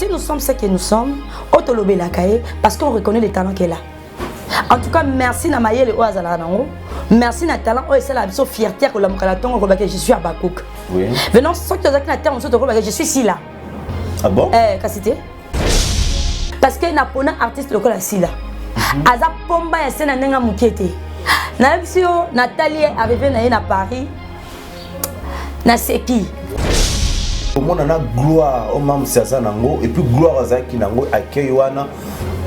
si nous sommes ce que nous sommes, Otolobé la Kaye, parce qu'on reconnaît les talents qu'elle a. En tout cas, merci Namaye le Oazala Nango. Merci na talent, c'est la fierté que je suis à Bakouk. Oui. Venons, ce que je suis ici là. Ah bon? Cassité. Parce que Napona artiste le la Sila. Aza Pomba et Sena Nenga Mukete. Nathalie arrivée à Paris. Na Seki. On a gloire au même Nango et puis gloire à Zaki Nango accueille wana.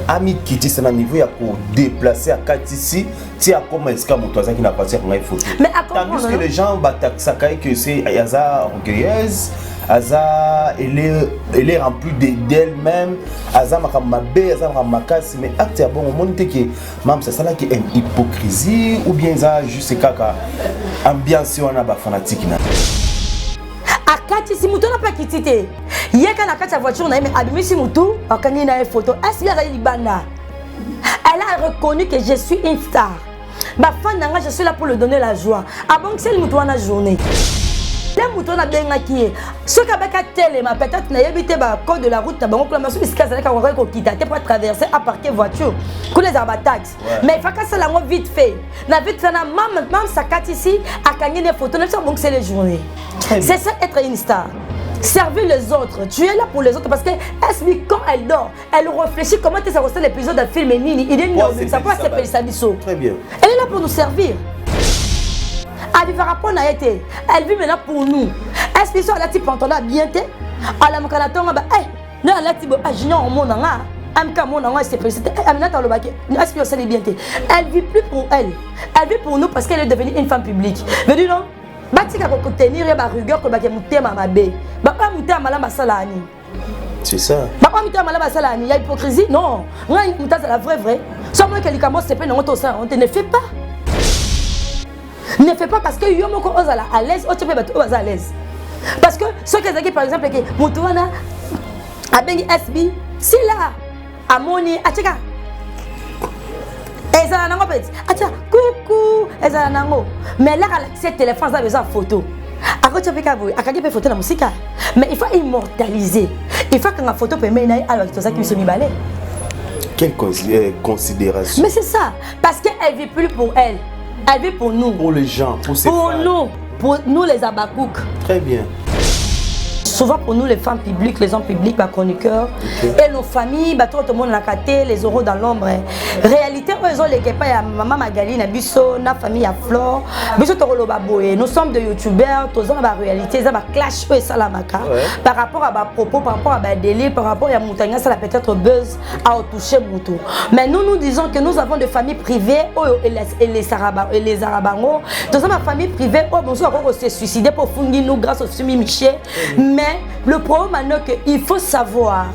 Ami Kiti c'est un niveau à pour déplacer à Katisi. Si à comment est-ce que n'a pas une photo. Mais à comment que les gens battent que c'est Aza orgueilleuse. Aza, elle est remplie d'elle-même. Aza makamabé, Aza mamakasi. Mais acte à bon moment que même c'est ça là qui est une hypocrisie ou bien ça juste caca ambiance on a ba fanatique na. Akati si muto n'a pas quitté. Yeka na kati voiture na mais abimi si muto akani na photo. Est-ce qu'il y a libana? Elle a reconnu que je suis une star. Ma fan nanga je suis là pour lui donner la joie. Avant que c'est le muto na journée. Les moutons a bien acquis. Ce qui a télé, peut-être n'a habité le code de la route, on peut me dire que pour traverser à parquer voiture. Pour les abatax. Mais il faut que ça la vite fait. La vite fait, même sa carte ici, à gagner des photos, même si on c'est les journées. C'est ça être une star. Servir les autres. Tu es là pour les autres parce que quand elle dort, elle réfléchit comment ça ressemble l'épisode d'un film et Nini. Il est non, ça peut s'appeler Sabiso. Très bien. Elle est là pour nous servir. Elle vit rapport à été. Elle vit maintenant pour nous. Est-ce que ça la type pantalon bien té? À la mokalaton ba non la type junior au monde nga. Amka mon nga c'est précité. Amina dans le baquet. Est-ce que ça bien té? Elle vit plus pour elle. Elle vit pour nous parce qu'elle est devenue une femme publique. Veut dire non? Batika ko tenir ba rigueur ko ba ke mutema mabe. Ba pas mutema la basala ani. C'est ça. Ba pas mutema la basala ani, il y a hypocrisie. Non. Nga mutasa c'est la vraie. Sans moi que les camos c'est pas non ça, on ne fait pas. Ne fais pas parce que yo moko ozala à l'aise, tu peux battre à l'aise. Parce que ceux qui par exemple que mutuana a bengi SB, si là amoni acheka. Ezala nango petit. Acha coucou, ezala nango. Mais là c'est téléphone ça besoin photo. Ako tu peux kavo, akaki peut photo la musique. Mais il faut immortaliser. Il faut que la photo peut mener alors que ça qui se mi balai. Quelle considération. Mais c'est ça parce qu'elle vit plus pour elle. Elle vit pour nous. Pour les gens, pour ses fans. Pour nous les abakouk. Très bien. Souvent pour nous les femmes publiques, les hommes publics, les chroniqueurs, et nos familles, tout le monde l'a caté, les euros dans l'ombre. Réalité, ils ont les kepa, ya maman Magali, na biso, na famille à Flore, biso toro baboye. Nous sommes des youtubeurs, tous ont la réalité, ils ont clash et salamaka par rapport à ma propos, par rapport à ma délire, par rapport à Moutania, ça peut-être buzz à toucher Moutou. Mais nous disons que nous avons des familles privées et les Arabango, tous ont ma famille privée, bonjour, on s'est suicidé pour fouiller nous grâce au Sumi Miché. Mais le problème maintenant qu'il faut savoir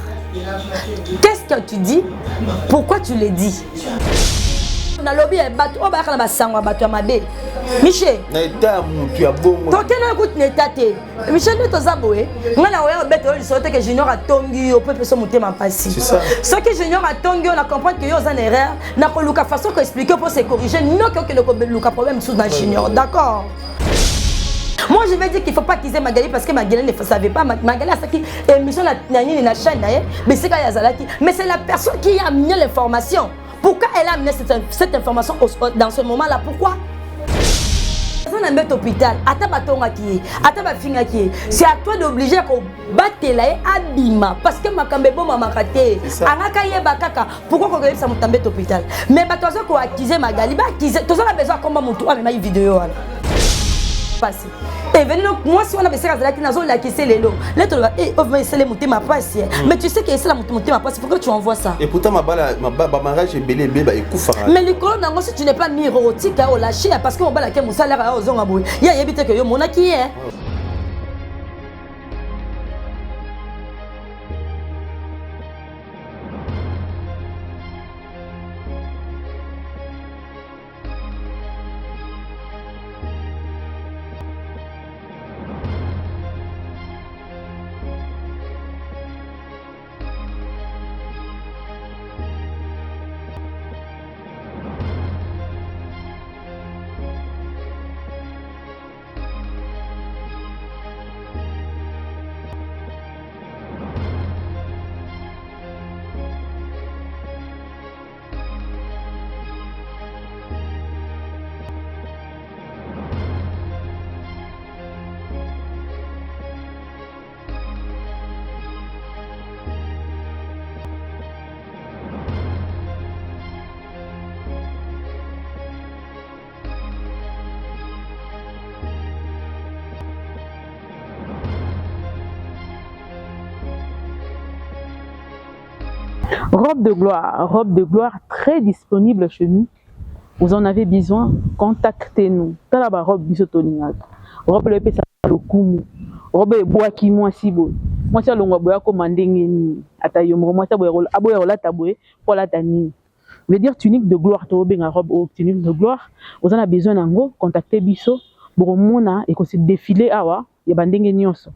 qu'est-ce que tu dis, pourquoi tu le dis. Dans le lobby, on va faire la sangue, on va Michel, tu as bon. Tant que nous écoute n'étaté. Michel nous tous aboué. On a ouvert bête au lycée que Junior a tongu au peuple se monter ma passi. C'est ça. Ce que Junior a tongu, on a compris que yo en erreur. N'a pas Lucas façon que expliquer pour se corriger. Non que le Lucas problème sous dans Junior. D'accord. Moi je vais dire qu'il ne faut pas qu'ils aient Magali parce que Magali ne savait pas. Magali a qui émission la chaîne mais c'est mais c'est la personne qui a amené l'information. Pourquoi elle a amené cette information dans ce moment-là? Pourquoi? On a mis l'hôpital, c'est à toi d'obliger à battre la abima parce que ma kambebo mama kate angaka yeba kaka pourquoi ko ça me tombe l'hôpital mais ba tozo ko accuser Magali ba accuser tozo a besoin comment mutu a même vidéo wala passé et venez donc moi si on a besoin de la kinazo la kisser les lots là tu vas et on va essayer monter ma passe mais tu sais que c'est la monter ma passe pourquoi tu envoies ça et pourtant ma mariage est belé bébé et koufa mais le colon nango si tu n'es pas mirotique au lâcher parce que on va la ke musala ra ozonga boy ya yebite que yo monaki Robe de gloire très disponible chez nous. Vous en avez besoin, contactez-nous. Tala ba robe biso toninga. Robe le pesa lokumu. Robe bois qui moi si bon. Moi ça longwa boya commander ni atayo moi ça boya aboya la taboué pour la tani. Veut dire tunique de gloire to benga robe tunique de gloire. Vous en avez besoin nango, contactez biso. Boromona et ko se défiler awa ya bandenge nyonso.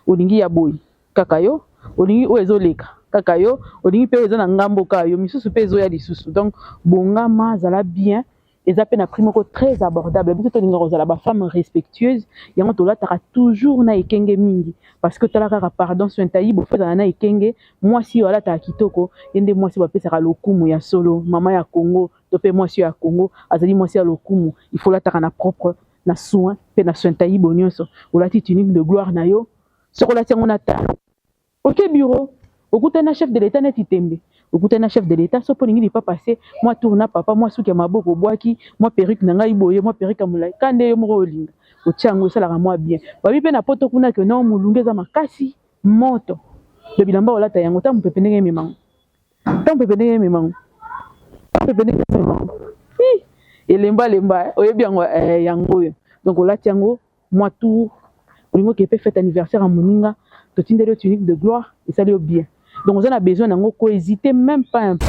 Olingi ya boy. Kakayo, olingi o ezoleka. Kakayo, olingi pe eza na ngambo kayo, misusu pe ezo ya lisusu. Donc bongama zala bien, eza pe na prix moko très abordable. Biso to linga rozala ba femme respectueuse, yango to la tara toujours na ekenge mingi parce que tala kaka pardon sur ntayi bo fa na ekenge, moi si wala ta kitoko, yende moi si ba pesa lokumu ya solo, mama ya Congo, to pe moi si ya Congo, azali moi si ya lokumu, il faut la tara na propre na soin pe na soin ntayi bonyoso. Olati tunique de gloire na yo, sokola tiango na ta. OK bureau. Okutana chef de l'État neti tembe. Okutana chef de l'État so polingi pas passer. Moi tourna papa, moi souki maboko boaki, moi perruque nanga iboye, moi perruque amulai. Kande yo moko olinga. Otiango ça la moi bien. Babi pe na poto kuna que non mulungeza makasi moto. Le bilamba olata yango ta mpependenge mimango. Ta mpependenge mimango. Mpependenge mimango. Elemba oyebi yango yango. Donc olati yango moi tour. Olingo ke pe fête anniversaire à moninga. Totindelo tunique de gloire et ça lui bien. Donc on a besoin d'un mot hésiter même pas un peu.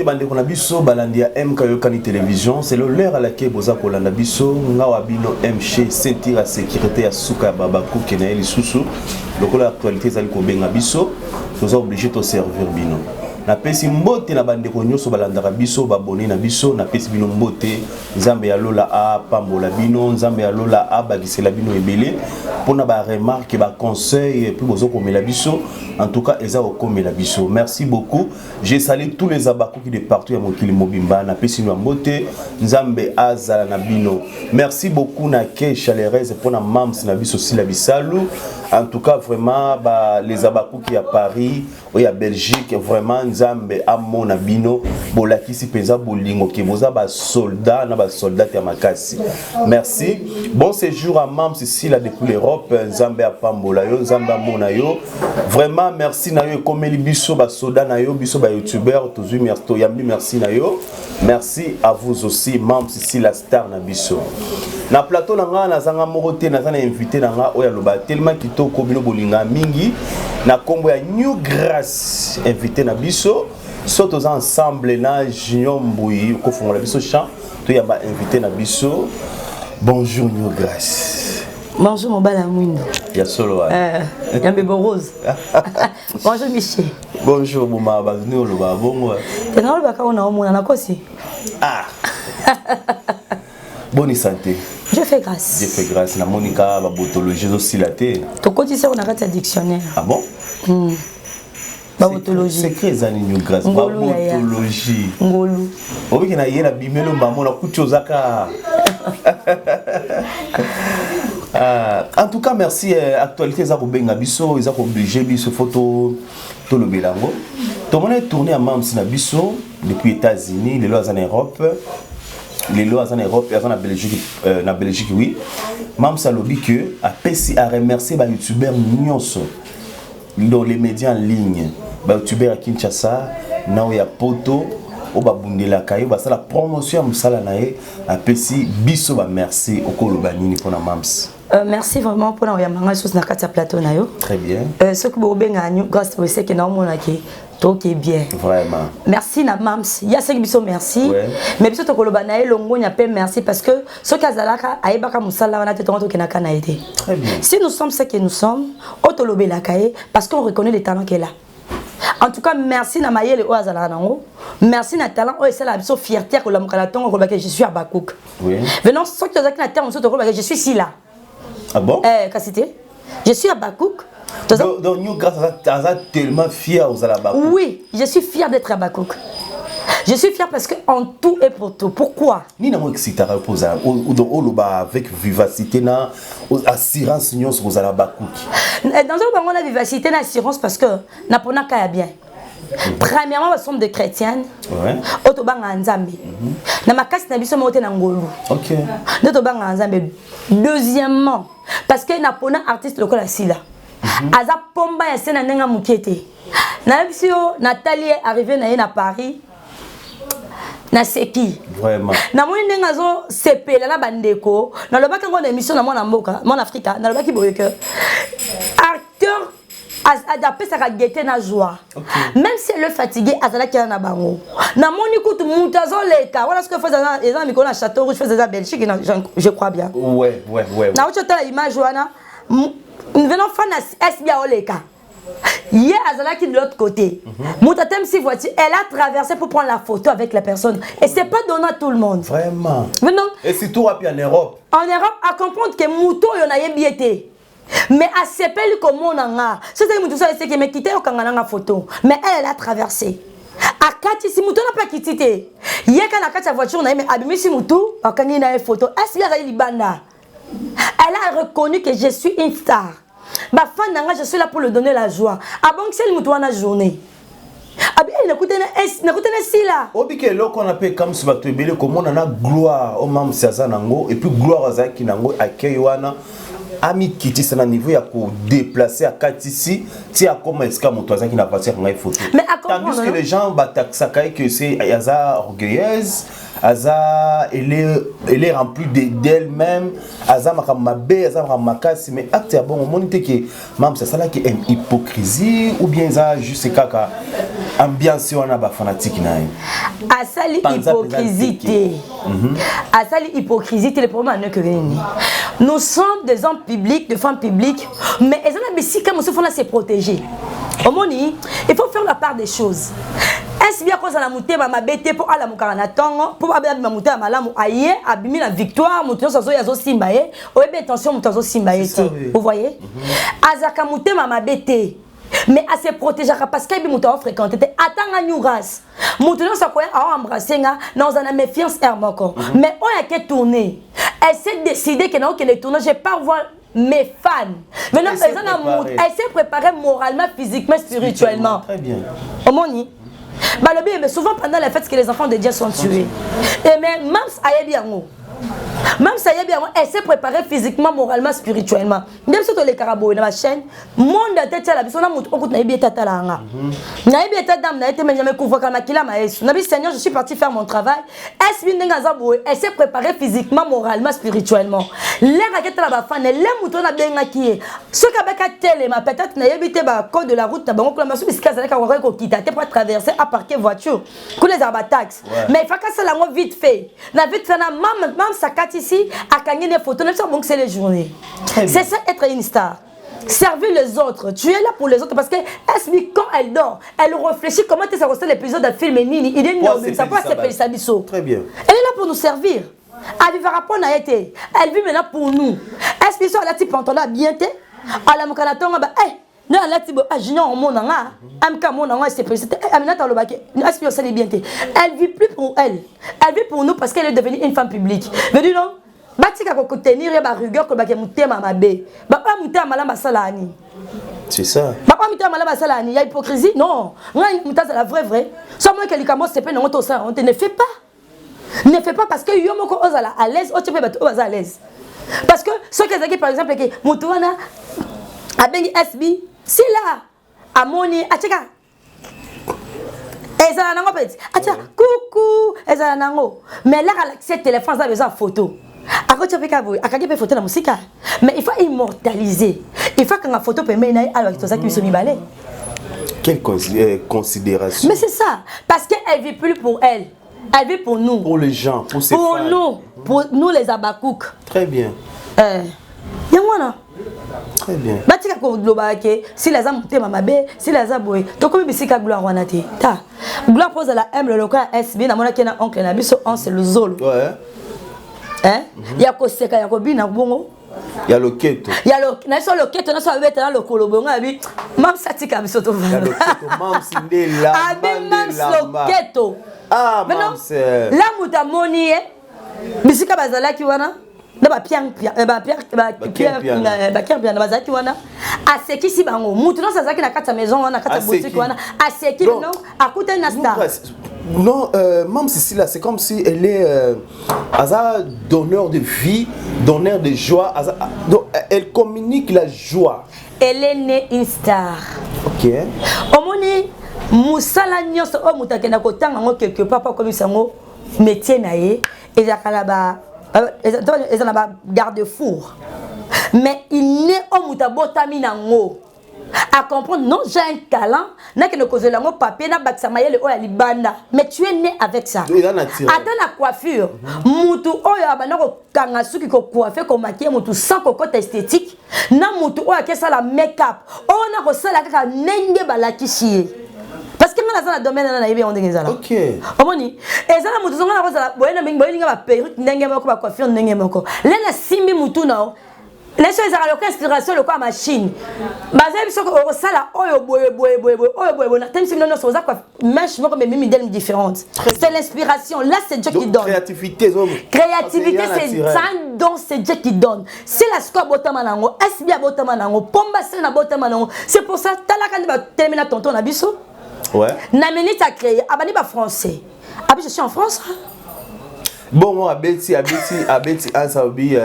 Bande qu'on a biso balandia MK Yokani télévision, c'est l'heure à laquelle boza kolanda biso ngawa bino MC sentir la sécurité à suka babaku kenaeli susu. Lokola actualité zali ko benga biso, nous sommes obligés de servir bino. Na pesi mbote na bande ko nyoso balandaka biso babone na biso na pesi bino mbote nzambe ya lola a pambola bino nzambe ya lola a bagisela bino ebele pona ba remarque ba conseil et puis bozo komela biso en tout cas eza komela biso. Merci beaucoup. J'ai salué tous les abakou qui de partout ya mokili mobimba na pesi no mbote nzambe azala na bino. Merci beaucoup na ke chaleureuse pona mams na biso sila bisalu. En tout cas vraiment les abakou qui à Paris ou à Belgique vraiment nzambe amona bino bolakisi penza bolingo ke boza ba soldat na ba soldat ya makasi. Merci. Bon séjour à mams ici là depuis l'Europe nzambe apambola yo nzambe amona yo. Vraiment merci na yo komeli biso ba soldat na yo biso ba youtubeur toujours merci to yambi merci na yo. Merci à vous aussi mams ici la star na biso. Na plateau na nga na zanga morote na zana invité na nga oya loba tellement kitoko bino bolinga mingi na kombo ya New Grace invité na biso soto za ensemble na Junior Mbuyi ko fongola biso chant to ya ba invité na biso. Bonjour New Grace. Bonjour mon balamouine. Ya solo Yambe Rose. Bonjour Michel. Bonjour Bouma bazuni loba bongo. Tena loba ka ona omona na kosi. Ah. Bonne santé. Je fais grâce. Je fais grâce. La Monica va botologie aussi la terre. Ton quotidien on arrête un dictionnaire. Ah bon? Babotologie. C'est que ça New Grace. Babotologie. Ngolu. Obi kina yena bimelo mbamo na kuchozaka. En tout cas merci actualité za ko benga biso, za ko obligé biso photo to le belango. Tout le monde est tourné à Mams na biso depuis États-Unis, les lois en Europe. Les lois en Europe et en Belgique, oui. Mam Salobi que a PCI a remercié les youtubeurs nyonso dans les médias en ligne. Les youtubeurs à Kinshasa, Naoya Poto, Obabundela Kayo, ça la promotion Msala Nae a PCI biso ba merci au Kolobanini pour la Mams. Merci vraiment pour la manga chose na kata plateau na yo. Très bien. Ce que vous benga grâce au que na mona ki to qui bien. Vraiment. Merci na Mams. Ya ce biso merci. Ouais. Mais biso to kolobana e longo nya pe merci parce que ce kazalaka aibaka musala wana te tonto ke na kana été. Très bien. Si nous sommes ce que nous sommes, otolobela kae parce qu'on reconnaît le talent qu'elle a. En tout cas, merci na mayele o azala nango. Merci na talent o esala biso fierté ko la mukala tongo ko je suis à Bakouk. Oui. Venons ce que tu as na terme so to ko je suis ici là. Ah bon? Cassité. Je suis à Bakouk. Donc, nous, grâce à ça, tellement fiers aux Alabakouk. Oui, je suis fier d'être à Bakouk. Je suis fier parce qu'en tout et pour tout. Pourquoi? Ni n'a pas excité à reposer avec vivacité, assurance aux Alabakouk. Dans un moment, on a vivacité, assurance parce que n'a pas n'a bien. Premièrement, nous sommes des chrétiennes. Ouais. Otobanga Nzambe. Na makasi na biso moté na ngolu. OK. Otobanga Nzambe. Deuxièmement, parce que na pona artiste local asila. aza pomba ya sena nenga mukete na bisio Nathalie est arrivée na Paris na seki vraiment na moni nenga zo sepela na bandeko na lobaka ngona émission na mwana mboka mon Africa na lobaki boye que acteur adapté sa gagné na joie même si elle est fatiguée azala ki na bango na moni kutu mutazo leka voilà ce que faisait les amis qu'on a Château Rouge faisait ça Belgique je crois bien ouais na ocho ta image wana venons fan SBA oleka hier azala qui de l'autre côté mutatem si voiture elle a traversé pour prendre la photo avec la personne et c'est pas donné à tout le monde vraiment maintenant et surtout en Europe à comprendre que muto yona yebiete mais à s'appelle comme on a c'est ça muto ça c'est que me quitter au kangana photo mais elle a traversé à kati si muto n'a pas quitté hier quand la kati voiture na mais abimi si muto akangi na photo SBA libanda elle a reconnu que je suis une star. Bah fan nanga je suis là pour lui donner la joie. Ah bon que c'est le mouton la journée. Ah bien n'écoutez si là. Obike lo qu'on appelle comme si bato ebele comme on a gloire au mam siaza nango et puis gloire azaki nango accueil wana ami kiti c'est na niveau ya ko déplacer à katisi ti a comme est-ce que mon toisin qui n'a pas tiré une photo. Mais à comprendre tandis que les gens bataksa kai que c'est yaza orgueilleuse Aza, elle est remplie d'elle-même. Aza makamabé, Aza makamakasi, mais acte bon, on monte que même c'est ça là qui est une hypocrisie ou bien ça juste kaka ambiance on a ba fanatique na. Asali hypocrisie. Asali hypocrisie, le problème est que nous sommes des hommes publics, des femmes publiques, mais elles ont si comme se font là c'est protéger. Au moni, il faut faire la part des choses. Est-ce bien qu'on a monté ma bête pour aller mon caranaton pour aller ma monter à malamu aïe abîmer la victoire monter sur yazo simbaye ou bien attention monter sur simbaye vous voyez azaka monter ma bête mais à se protéger parce qu'il monter à fréquenter attends à nous race monter ça quoi à embrasser nga dans une méfiance hermoko mais on a que tourner elle s'est décidé que non que les tourner j'ai pas voir mes fans maintenant elle s'est préparée moralement physiquement spirituellement très bien au moni bah le bien mais souvent pendant les fêtes que les enfants de Dieu sont tués et mais même ça y est bien elle s'est préparée physiquement moralement spirituellement même si les carabos dans ma chaîne monde de tête la personne a monté au coup na bien tata la nga na bien tata dame na été mais jamais couvre comme akila maïs na bien Seigneur je suis parti faire mon travail est bien nga zabo elle s'est préparée physiquement moralement spirituellement l'air à tête la ba fan les mouton na bien qui ce ka beka télé ma peut-être na yebité ba code de la route na bango pour la masu bisika za ka ko kita te pour traverser à parquer voiture pour les arbatax mais il faut que ça la vite fait na vite fait na même ça ici à gagner des photos, même ça bon que c'est les journées. C'est ça être une star. Servir les autres. Tu es là pour les autres parce que Esmi quand elle dort, elle réfléchit comment ça ressemble l'épisode d'un film Nini. Il est non, ça peut s'appeler Sabiso. Très bien. Elle est là pour nous servir. Elle vit rapport à été. Elle vit maintenant pour nous. Esmi soit la type pantalon bien té. À la mokanaton ba non la type junior au monde nga. MK mon nga c'est président. Aminata le baké. Esmi ça bien té. Elle vit plus pour elle. Elle vit pour nous parce qu'elle est devenue une femme publique. Mais dis non. Batika ko tenir ba rigueur ko ba ke mutema mabe. Ba pa mutema malamba salani. C'est ça. Ba pa mutema malamba salani, il y a hypocrisie. Non, ngai mutasa la vraie. Soit moi que likamo c'est pas non to ça, on ne fait pas. Ne fais pas parce que yo moko ozala à l'aise, o tiepe bato oza à l'aise. Parce que ce que zaki par exemple que mutuana abengi SB, si là amoni acheka ezala nango petit. Acha coucou ezala nango. Mais là avec téléphone ça besoin photo. Après tu fais qu'à photo la musique mais il faut immortaliser. Il faut que la photo peut mener alors que ça qui se balai. Quelle considération. Mais c'est ça parce qu'elle vit plus pour elle. Elle vit pour nous. Pour les gens, pour ses pour fans. Pour nous les abakouk. Très bien. Yamwana. Très bien. Batika ko globake si les âmes te mamabe si les aboy to comme bisika gloire wana te. Ta. Gloire pose la M le local SB na mona kena oncle na biso on c'est le zolo. Ouais. Ya ko seka ya ko bina bongo ya loketo ya lo na so loketo na so abeta na lokolo bongo abi mam satika bisoto ya loketo mam sindela abi mam loketo mam c'est la muta moni bisika bazalaki wana na ba pierre bien bazalaki wana aseki si bango mutu no sazaki na kata maison wana kata boutique wana aseki no akuta na star Non, Mme Cécilia, c'est comme si elle est donneur de vie, donneur de joie. Donc, elle communique la joie. Elle est née une star. Ok. Omoni musala nyonso o mutakena kotanga ngo quelque part pas comme ça ngo métier naé et zakala ba ezana ba garde-four. Mais il n'est au mutabotami nango. À comprendre, non, j'ai un talent, n'a que ne cause la papier, n'a pas samayel ou alibanda, mais tu es né avec ça. Attends la coiffure, moutou oya banako kangasu qui coiffe comme maquillé moutou sans cocotte esthétique, na moutou oya que ça la make-up, on a reçu la kaka nenge balakishi. Parce que dans le domaine na yebe on dengezala. OK. Omoni, ezala moutou zonga na rosa boyena mingi boyena ba perruque nenge moko ba coiffure nenge moko. Lena simbi moutou na les choses à l'inspiration, le quoi machine. Basé sur le sala, c'est l'inspiration. Là, c'est Dieu qui donne. Créativité, c'est un don, c'est Dieu qui donne. C'est la score botamanango, SBA botamanango, pomba sena botamanango. C'est pour ça, t'as la terminer tonton Nabiso. Ouais. Nameni t'a créé, abani ba français. Abi, je suis en France. Bon, moi, Abeti, Ansabi.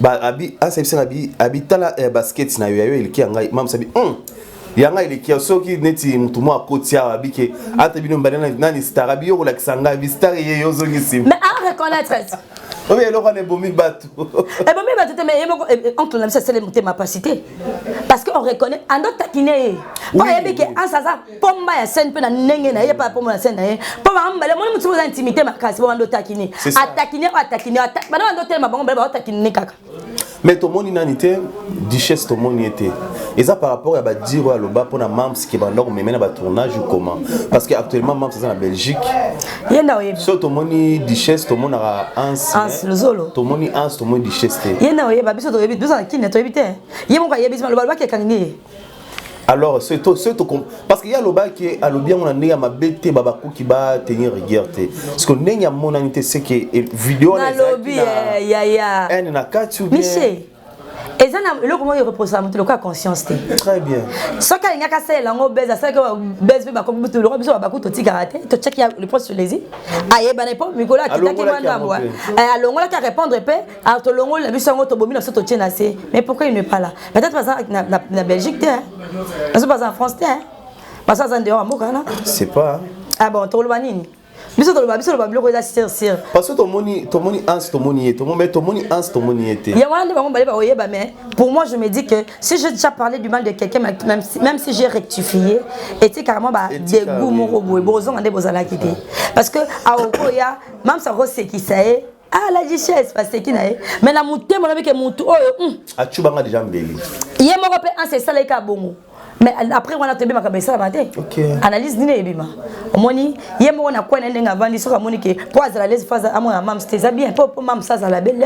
Abi tala basket na yo il ki anga mam sabi yanga il ki soki neti mutu mo akotia abi ke ata bino mbana nani star abi yo la kisanga bi star ye yo zongi sim mais à reconnaître oui alors on est bomi batu et bomi batu mais on tourne ça c'est ma capacité parce que on reconnaît en d'autres taquiner pas yebi ke ansaza pomba ya scène pe na nenge na ye pas pomba na scène na ye pomba mbale mo mutu za intimité makasi bo ando taquiner attaquiner bana ando tellement bon ba taquiner kaka. Mais tout le monde a été duchesse, tout le monde était. Et ça par rapport à dire à l'oba pour la Mams qui va donc mener un tournage ou comment? Parce qu'actuellement Mams c'est en Belgique. So tout le monde duchesse, tout le monde a Hans le Zolo. Tout le monde Hans, tout le monde duchesse. Yena oye babiso to yebi besoin qui ne to yebite. Yemo ka yebi le balba qui kangi. Alors c'est tout parce qu'il y a l'oba qui a le bien on a né à ma bête babakou qui va tenir rigueur parce que n'est a mon amitié c'est que vidéo na lobby ya en na katu bien Michel et ça le comment il repose ça le cas conscience très bien ce qu'il y a cassé la ngo beza ça que beza ba comme tout le biso babakou to tikarate to check le poste sur les aye ba nepo mikola qui ta ki manda moi alongola qui répondre pe a to longola la biso ngo to bomina so to tiena c'est mais pourquoi il n'est pas là peut-être parce que na Belgique parce que pas en France parce que ça en dehors amokana c'est pas ah bon to le banini biso to le bloc là sur parce que ton moni ans ton moni était il y a un moment balé ba oyeba mais pour moi je me dis que si j'ai déjà parlé du mal de quelqu'un même si j'ai rectifié était carrément ba des goûts mon boy bozon ande bozala kité parce que a okoya même ça rose qui ça est ah la richesse parce que na mais na muté mon avec mutu oyo a chubanga déjà mbeli yemo ko pe an c'est ça les ka bongo. Mais après on a tombé ma cabessa matin. OK. Analyse ni ebima. Omoni yemo on a quoi ndenga vandi so ka moni ke pour azala les phase à mon mam c'était bien pour mam ça za la belle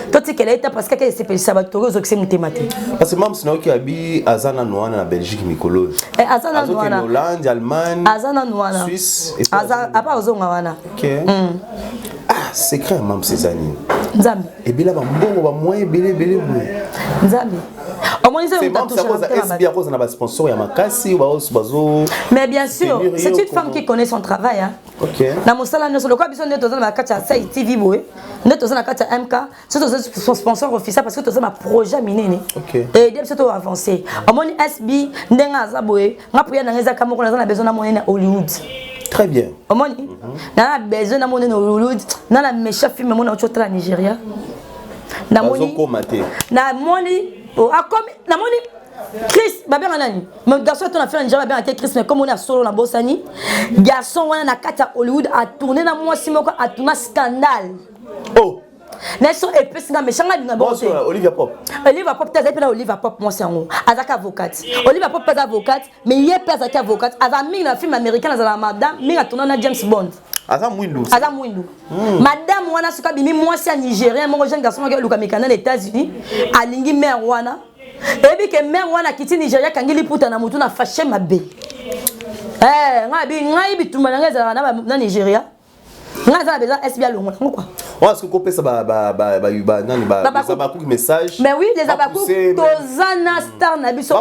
toi tu qu'elle était parce que c'est pe sabato zo que c'est mutemate. Parce que mam sino ki abi azana noana na Belgique mikolo. Azana noana. Hollande, Allemagne. Azana noana. Suisse et Azana apa ozonga wana. OK. Ah, secret mam Cézanne. Nzambe. Et bien là ba mbongo ba moyen belé. Nzambe. Mais bien sûr, c'est une femme qui connaît son travail. OK. Na mosala no solo kwa biso ndeto za na kata sai TV boy. Ndeto za na kata MK, c'est son sponsor officiel parce que to za ma projet minene. OK. Et dès que avancer. Omoni SB ndenga za boy, nga priya na ngeza kamoko na za na besoin na monene Hollywood. Très bien. Omoni na besoin na monene Hollywood, na la méchant film mona ochota la Nigeria. Na moni. Na moni comme na moni Chris babé nani mon garçon ton a fait un job avec Chris mais comme on a solo na Bossani garçon on a kata Hollywood a tourné na moi simoko a tourné scandale oh Nelson et puis na méchanga na bon Olivia Pop t'as appelé Olivia Pop moi c'est en azaka avocate Olivia Pop pas avocate mais il est pas avocate azami na film américain na madame mi a tourné na James Bond Aza Mwindu. Madame wana suka bimi mwasi ya Nigérien mon jeune garçon qui luka mekana les États-Unis alingi mère wana et bi ke mère wana kiti Nigeria kangili puta na mutu na fâché mabe ngabi ngai bituma na ngeza na Nigeria ngaza besoin SBA longo quoi On est-ce qu'on peut ça message. Mais oui, les Abakou, Tozana Star Nabiso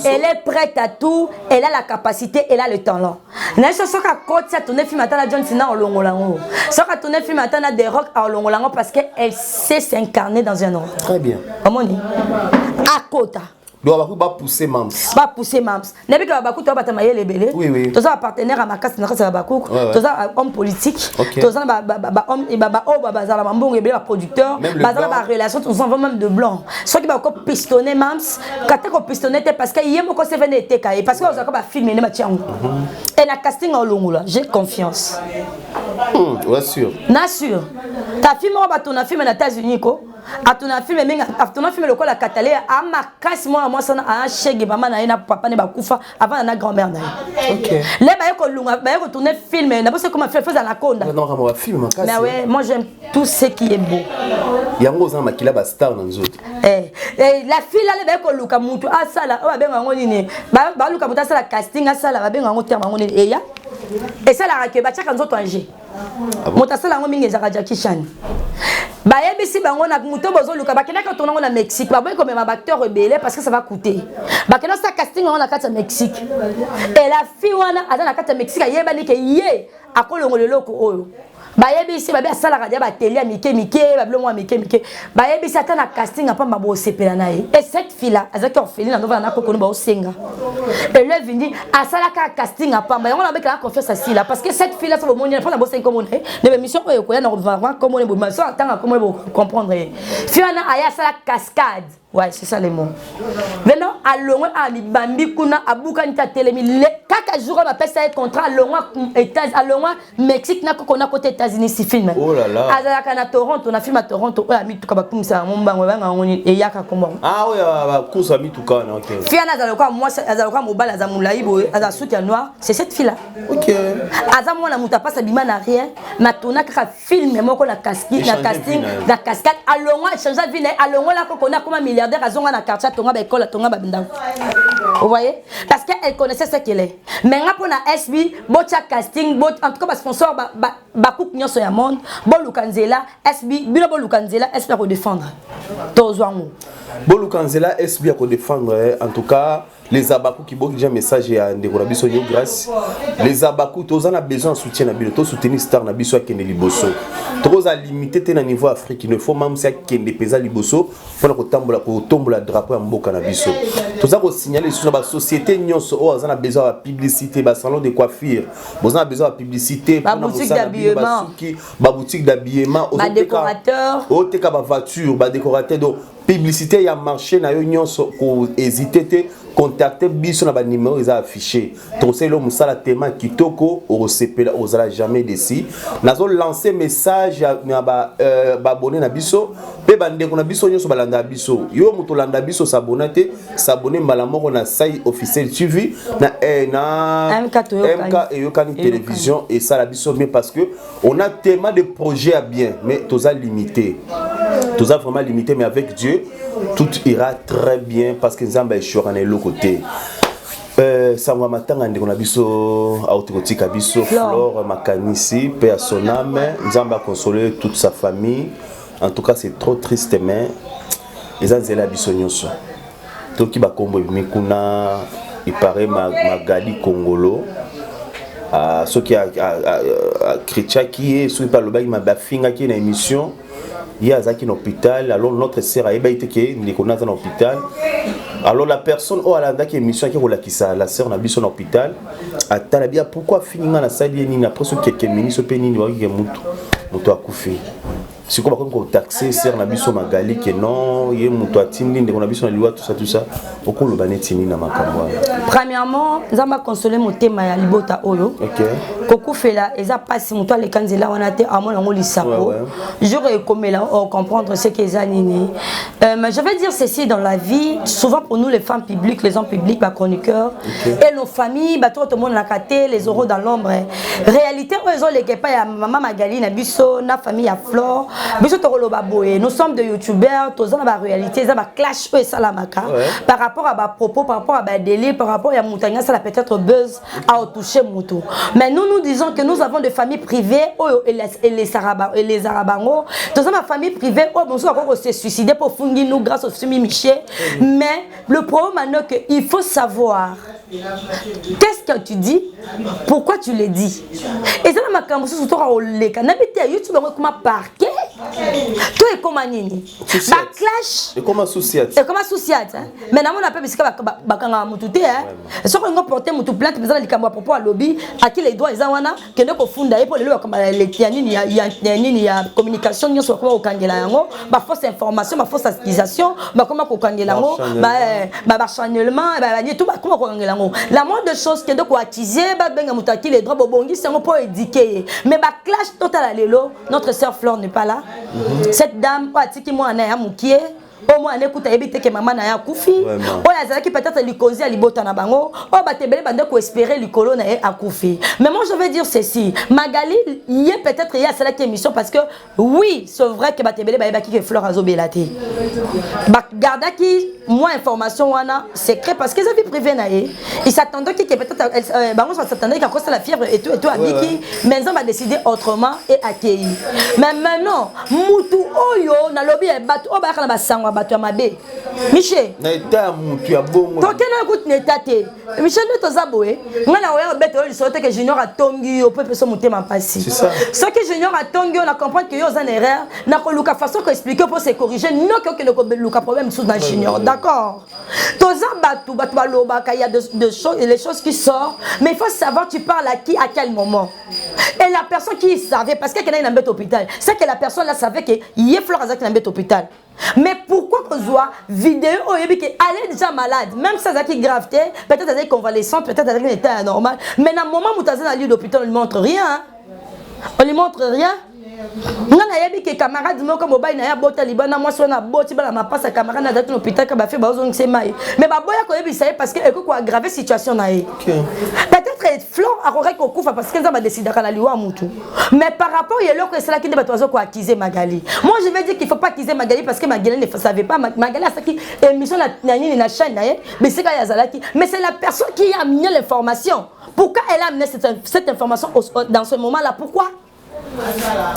elle est prête à tout, elle a la capacité, elle a le talent. N'est-ce pas que quand ça tourne film à John Cena en Longolango. Ça que tourne film à des rock en Longolango parce qu'elle sait s'incarner dans un rôle. Très bien. Comment dit? À côté. Donc, va pousser Mams. Va pousser Mams. N'est-ce pas que Bakou, tu vas te mailler les bélés. Oui, oui. Tu as un partenaire à ma casse, tu as Bakou. Tu as un homme politique. Tu as un homme et un producteur. Tu as une relation, tu as même de blanc. Ce qui va encore pistonner Mams, quand tu as pistonné, parce qu'il y a beaucoup de choses parce que vous avez filmé. Et la casting en long, j'ai confiance. Ouais, sûr. Bien sûr. Tu as filmé un film aux États-Unis. Tu as filmé le col à Catalé. À ma casse, moi, ça a un chèque, maman, na papa, na bakoufa, avant na grand-mère. Ok. Là, je tourner film. Je sais comment faire dans la conda. Non, un film. Mais ouais, moi j'aime tout ce qui est beau. Il y a un gros homme qui a star dans les autres. La fille là, elle est Luka Moutou. Ah, ça là, on va bien ngoni. Ba Luka Moutou, ça la casting, ah, ça là, va bien ngoni. Et ça la que ba tchaka nzoto anje. Motasala ngo mingi ezaka Jackie Chan. Ba yebisi bango na muto bozo luka ba kena ka tona na Mexique. Ba boy comme ma acteur rebelle parce que ça va coûter. Ba kena sa casting on na kata Mexique. Et la fille wana ada na kata Mexique yeba ni ke ye akolongo leloko oyo. Ba yebisi ba be sala radio ba télé mike ba blongo mike. Ba yebisi ata na casting apa ba bo sepela na ye. Et cette fille là azaki orpheline na nova na kokonu ba osenga. Et là vindi asala ka casting apa ba on a be ka confiance à celle là parce que cette fille là ça va monter pas na bo senga comme on est. De mission ko ya na voir comment on est bon ça attend comment comprendre. Fille na aya sala cascade. Ouais, c'est ça les mots. Maintenant, à l'ongwe à Libambi kuna abuka nita telemi le kaka jour on appelle ça contrat à l'ongwe Mexique na ko na côté États-Unis si film. Oh là là. Azalaka na Toronto, na film à Toronto, o ami tuka bakumisa mombango banga ngoni e yaka kombo. Ah oui, ba kusa mi tuka na OK. Fille na azalaka moi azalaka mobala za mulai bo azasuki noir, c'est cette fille là. OK. Azamo na muta pas bima na rien, na tona kaka film moko na casting, na cascade à l'ongwe changer vie à l'ongwe la ko na comme à quartier tonga école tonga babinda. Vous voyez? Parce qu'elle connaissait ce qu'elle est. Mais pour na SB, bocha casting, en tout cas ba sponsor ba cook nyoso ya monde, bo Lukanzela, SB, bilo bo Lukanzela, SB pour défendre. Tozwango. Bo Lukanzela, SB pour défendre en tout cas les Abakou qui bokk déjà message à Ndekorabiso yo grâce. Les Abakou tous on a besoin de soutien na bilo, to soutenir star na biso akende liboso. Trop à limiter te na niveau Afrique, il ne faut même ça kende pesa liboso pour ko tombola drapeau ya mboka na biso. Tous ça ko signaler sur la société nyonso o on a besoin de publicité, ba salon de coiffure, on a besoin de publicité pour na boutique d'habillement, ba boutique d'habillement, ba décorateur, o te ka ba voiture, ba décorateur donc publicité ya marché na yo nyonso ko hésiter te contacter biso na ba numéro ils a affiché ton c'est le musala tema kitoko au sepela osala jamais d'ici nazo lancer message na ba abonné na biso pe bande ko na biso nyonso balanda biso yo muto landa biso s'abonner s'abonner mbala moko na sai officiel TV na MK et Yokani télévision et ça la biso bien parce que on a tellement de projets à bien mais tous a limité. Tous a vraiment limité mais avec Dieu tout ira très bien parce que Nzamba est sur l'autre côté. Sangwa matanga ndeko na biso autorotika biso Flore Makanisi paix à son âme. Nzamba a consolé toute sa famille. En tout cas c'est trop triste mais les anzela biso nyonso. Toki ba kombo mikuna il paraît Magali Congolo. Ce qui a chrétien qui est sur par le bail ma bafinga qui est une émission. Il y a un hôpital, alors notre sœur a été dans l'hôpital. Alors la personne au Alanda qui est mission qui roule qui ça, la sœur n'a vu son hôpital. À Talabia, pourquoi finir dans la salle de après ce quelques minutes au pénin il y a mutu a couffé. C'est quoi comme taxé sœur n'a vu son magali que non, il y a mutu a timlin de on a vu son loi tout ça. Pourquoi le banet na makamwa. Premièrement, Nzamba consolé mon thème ya libota oyo. OK. Koko fait là, eza passe mutu le kanzela wana te amon ngo lisako. J'aurais comme là comprendre ce qu'ils anini. Mais je vais dire ceci dans la vie, souvent pour nous les femmes publiques, les hommes publics, les chroniqueurs et nos familles, tout le monde la caté, les euros dans l'ombre. Réalité ils ont les kepa ya maman Magali na biso, na famille ya Flore. Nous sommes des youtubeurs, tous dans la réalité, ça va clash et salamaka par rapport à propos, par rapport à délire, par rapport à montagna, ça peut-être buzz à toucher moto. Mais nous disons que nous avons des familles privées et les Arabango. Dans ma famille privée, bonsoir, on s'est suicidé pour fouiller nous grâce au Sumi Miché. Mais le problème c'est qu'il faut savoir qu'est-ce que tu dis, pourquoi tu le dis. Et ça m'a quand surtout au leka. N'habite à YouTube comme un parquet. Tout est comme un nini. Backlash. Et comme associat. Et comme associat. Mais on appelle parce que bakanga mutute hein. Ce qu'on a porté mutu plainte besoin de cambo à propos à lobby à qui les droits ezana que ne ko funda et pour le comme les tianini il y a communication nyo so ko kangela yango ba fausse information ba fausse accusation ba comment ko kangela yango ba changement ba ni tout ba comment ko kangela yango la moindre de choses que de ko accuser ba benga mutu à qui les droits bobongi c'est pour éduquer mais ba clash total à lelo notre sœur Flore n'est pas là. Cette dame qui moi na ya mukie au moins écoute éviter que maman na ya kufi o ya zala qui peut-être li causer ali bota na bango o ba tebele bande ko espérer li kolo na a kufi. Mais moi je vais dire ceci, Magali y est peut-être y a celle qui émission parce que oui, c'est vrai que ba tebele ba ki que Flore azobelate. Ba garda qui moi information wana secret parce que ça vie privée na e. Il s'attendait que peut-être bango s'attendait qu'à cause de la fièvre et tout a dit qui maintenant va décider autrement et accueillir. Mais maintenant mutu oyo na lobby e bat o ba kana ba sangwa bato mabe Michel na eta mutu ya bongo to kena écoute netate Michel ne tozaboé ngana oya beto li sote que junior atongi yo peut so mutema passi c'est ça ce que junior atongi on a comprendre que yo en erreur na ko luka façon ko expliquer pour se corriger non que le ko luka problème sous dans junior d'accord tozabatu batu baloba il y a de choses les choses qui sortent mais il faut savoir tu parles à qui à quel moment et la personne qui savait parce que quelqu'un est dans hôpital c'est que la personne là savait que y est Flore Azaki dans hôpital. Mais pourquoi qu'on voit vidéo où elle est déjà malade, même si elle est grave, peut-être elle est convalescente, peut-être elle est en état anormal, mais dans le moment où elle est dans le lit d'hôpital, on ne lui montre rien. On ne lui montre rien. On a dit que les camarades disent que mobile n'a pas de libana, moi je suis boti bala ma passe à camarade dans le hôpital qui a fait bazon c'est mai. Mais ba boya ko yebi ça parce que elle ko aggraver situation na e. Peut-être Flore a correct ko kufa parce qu'elle a décidé à la liwa mutu. Mais par rapport il y a l'autre c'est là qui débat ko accuser Magali. Moi je vais dire qu'il faut pas accuser Magali parce que Magali ne savait pas Magali a ça qui émission na nini na chaîne na mais c'est quand yazalaki mais c'est la personne qui a amené l'information. Pourquoi elle a amené cette information dans ce moment là pourquoi?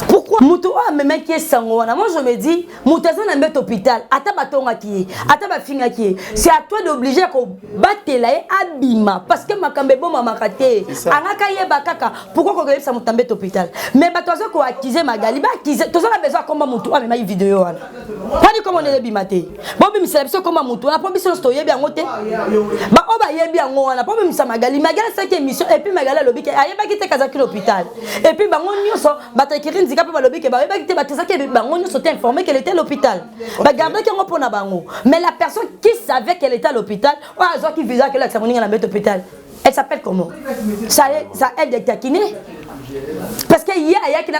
Pourquoi Moutoua me met qui est sangwana. Moi je me dis, Moutaza n'a pas d'hôpital. Ata batonga qui, ata ba finga qui. C'est à toi d'obliger qu'on batte là et abima parce que ma kambebo mama kate. Angaka yeba kaka. Pourquoi qu'on regarde ça Moutambe d'hôpital? Mais batoza ko accuser Magali, ba accuser. Toza la besoin comme Moutoua me met une vidéo là. Pas dit comment on est bimaté. Bon mais c'est la besoin comme Moutoua. Na pas besoin stoyer bien ngote. Ba oba yebi ngo na pas même ça Magali. Magali c'est qui émission et puis Magali lobi ke ayeba ki te kazaki l'hôpital. Et puis bango nyonso Batakirin Zika Pabalobi qui va informé qu'elle était à l'hôpital. Mais la personne qui savait qu'elle était à l'hôpital, qui visait qu'elle était à l'hôpital, elle s'appelle comment? Ça aide de taquiner. Parce que hier, il y a qui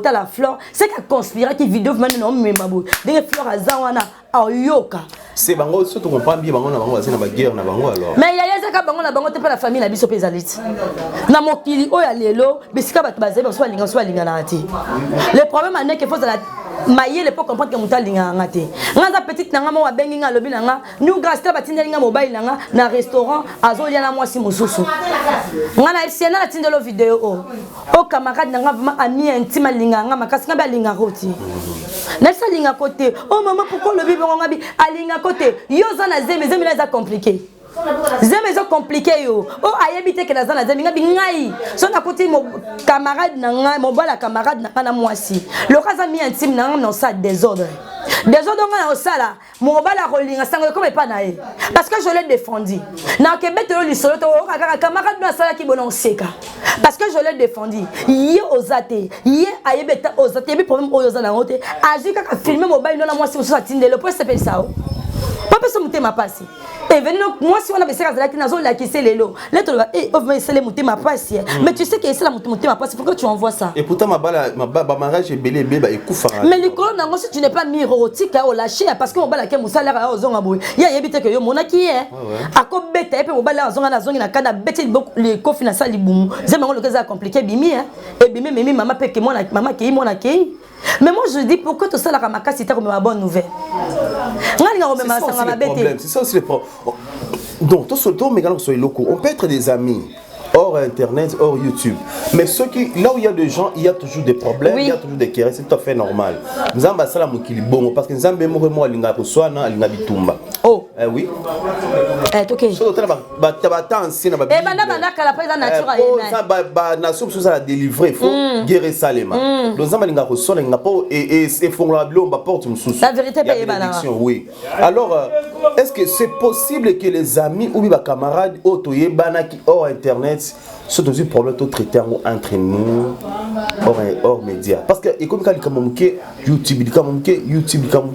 a la Flore, c'est qu'elle conspire qui vidéo maintenant même babou. Des Flore à Zawana à Yoka. C'est bango surtout on prend bien bango na bango na ba guerre na bango alors. Mais il y a ça bango na bango te pas la famille na biso pesalit. Na mokili o ya lelo bisika bat bazé so linga na ati. Le problème est que faut la mailler les pour comprendre que muta linga ngate. Ngaza petite nanga mo bengi nga lobi nanga nous grâce ta batinda linga mobile nanga na restaurant azolia na mwasi mususu. Ngana siena na tindelo vidéo o camarade nanga vraiment ami intime linga nga makasi nga ba linga roti. Na sa linga côté. Oh maman pourquoi le bébé ngabi alinga côté. Yo za na zeme za compliqué. Zeme zo compliqué yo. Oh ayebite que na za na zeme ngabi ngai. So na côté mon camarade nanga mon bala camarade na mwasi. Le kaza mi intime nanga non ça désordre. Désordre nga na sala. Mon bala rolinga sango comme pas na e. Parce que je l'ai défendu. Na kebete lo lisolo to camarade na sala ki bonon seka. Parce que je l'ai défendu. Yé ozate, yé ayebeta ozate, bi problème oyoza na ngote. Aji kaka filmer mobile no na moi si muso atinde le point s'appelle ça. Papa so mutema passi. Et venez moi si on a besoin de la nazo la qui c'est lelo. Là tu vas on va essayer mutema passi. Mais tu sais que c'est la mutema passi, faut que tu envoies ça. Et pourtant ma mariage est belé ba ekufa. Mais le colon nango si tu n'es pas mirotique à lâcher parce que on va la ke musala ra ozonga boy. Ya yebite que yo monaki hein. Ako beta et puis on va la ozonga na zongi na kana beti les cofinanciers libumu. Zema ngo le cas compliqué bimi hein. Et bimi maman pe que moi maman ke moi na ke. Mais moi je dis pourquoi tout ça la ramaka c'était comme ma bonne nouvelle. C'est ça aussi le problème. Donc tout ce temps mais quand on soit locaux, on peut être des amis. Hors internet, hors YouTube. Mais ceux qui, là où il y a des gens, il y a toujours des problèmes, il y a toujours des querelles, c'est tout à fait normal. Nous avons ça bon parce que nous avons moi linga kuswana linga bitumba. Oh. Oui. OK. So tala ba ancien na ba. Bana kala président naturel. Ba na soupe ça la délivrer, faut guérir ça les mains. Donc nous avons linga kuswana linga po et fongla bilo ba porte mususu. La vérité paye bana. Oui. Alors est-ce que c'est possible que les amis ou les camarades autoyé bana qui hors internet c'est aussi problème de traiter entre nous hors média parce que et comme quand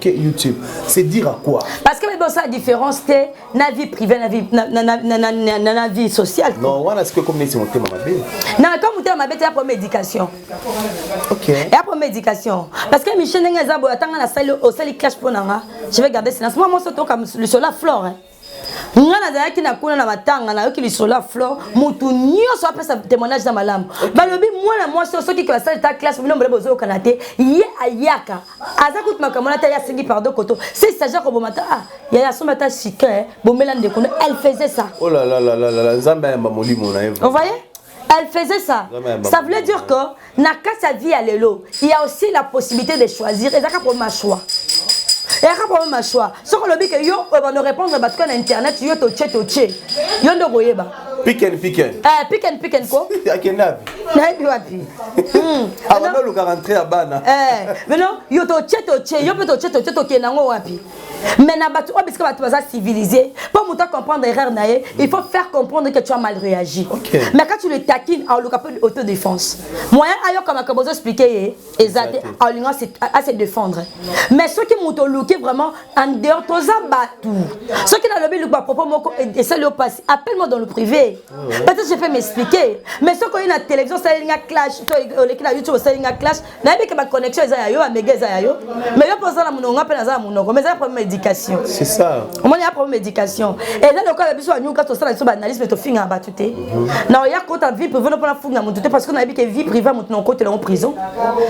YouTube c'est dire à quoi parce que mais bon ça la différence c'est na vie privée na vie sociale non voilà ce que comme c'est mon thème ma belle non comme thème ma belle c'est pour médication OK et pour médication parce que Michel Ngeza boyatanga na salle au salle clash pour nanga je vais garder silence moi surtout comme le sola flore ngana zaki na kuna na matanga na yoki lisola flore mutu nyoso apesa témoignage za malamu balobi moi soki que la salle ta classe bilombe bozo kanate ye ayaka azakutu makamona ta ya singi pardon koto c'est sageur ko bomata ya somata chika bomela ndeko elle faisait ça oh là là nzamba yamba molimo na vous voyez elle faisait ça. Ça voulait dire que na sa vie à l'élo, il y a aussi la possibilité de choisir et ça pour ma choix. Et ça pour ma choix. Ce qu'on dit que yo on nous répondre parce que internet yo to tche. Yo ndo goyeba. Pick and quoi? Akena. Na bi wapi. Ah on le rentrer à bana. Mais non, yo to tche, yo peut to tche to kenango wapi. Mais na batu o biska batu baza civilisé. Pour muta comprendre erreur naé, il faut faire comprendre que tu as mal réagi. Okay. Mais quand tu le taquines en le capable autodéfense. Moyen ayo comme akabozo expliquer exact en linga à se défendre. Mais ceux qui muto looké vraiment en dehors toza batu. Ceux qui na lobi look ba propos moko et ça le passe. Appelle-moi dans le privé. Peut-être je peux m'expliquer. Mais ceux qui ont une télévision ça linga clash, toi qui na YouTube ça linga clash, na bi que ma connexion est yo amega za yo. Mais yo pour ça la munonga pe na za munongo. Mais ça problème médication. C'est ça. On a un problème médication. Et là le cas biso anyu quand to ça sur analyse mais to finga batuté. Na ya ko ta vie privée pour na funga mututé parce que na bi que vie privée mutu non côté en prison.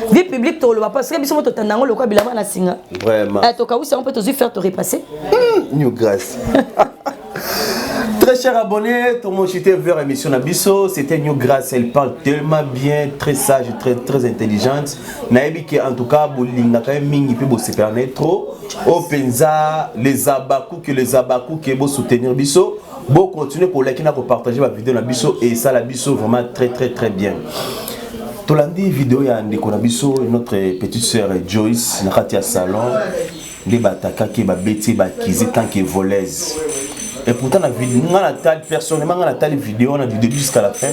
Vie publique to le parce que biso to tandango le quoi bilama na singa. Vraiment. Et to ka on peut te faire te repasser. New grâce. Très chers abonnés, tout le monde était vers l'émission Nabiso. C'était New Grace, elle parle tellement bien, très sage, très intelligente. Naïbi qui en tout cas, bolinga quand même mingi pe bo se permettre trop. Openza les abakou que bo soutenir Biso. Bon continuer pour les qui n'a pas partagé ma vidéo Nabiso et ça la Biso vraiment très bien. Tolandi vidéo ya ndeko Nabiso notre petite sœur Joyce Nakatia salon les bataka qui ba beti ba kizi tant que voleuse. Et pourtant la vidéo on a tal personnellement on a tal vidéo on a du début jusqu'à la fin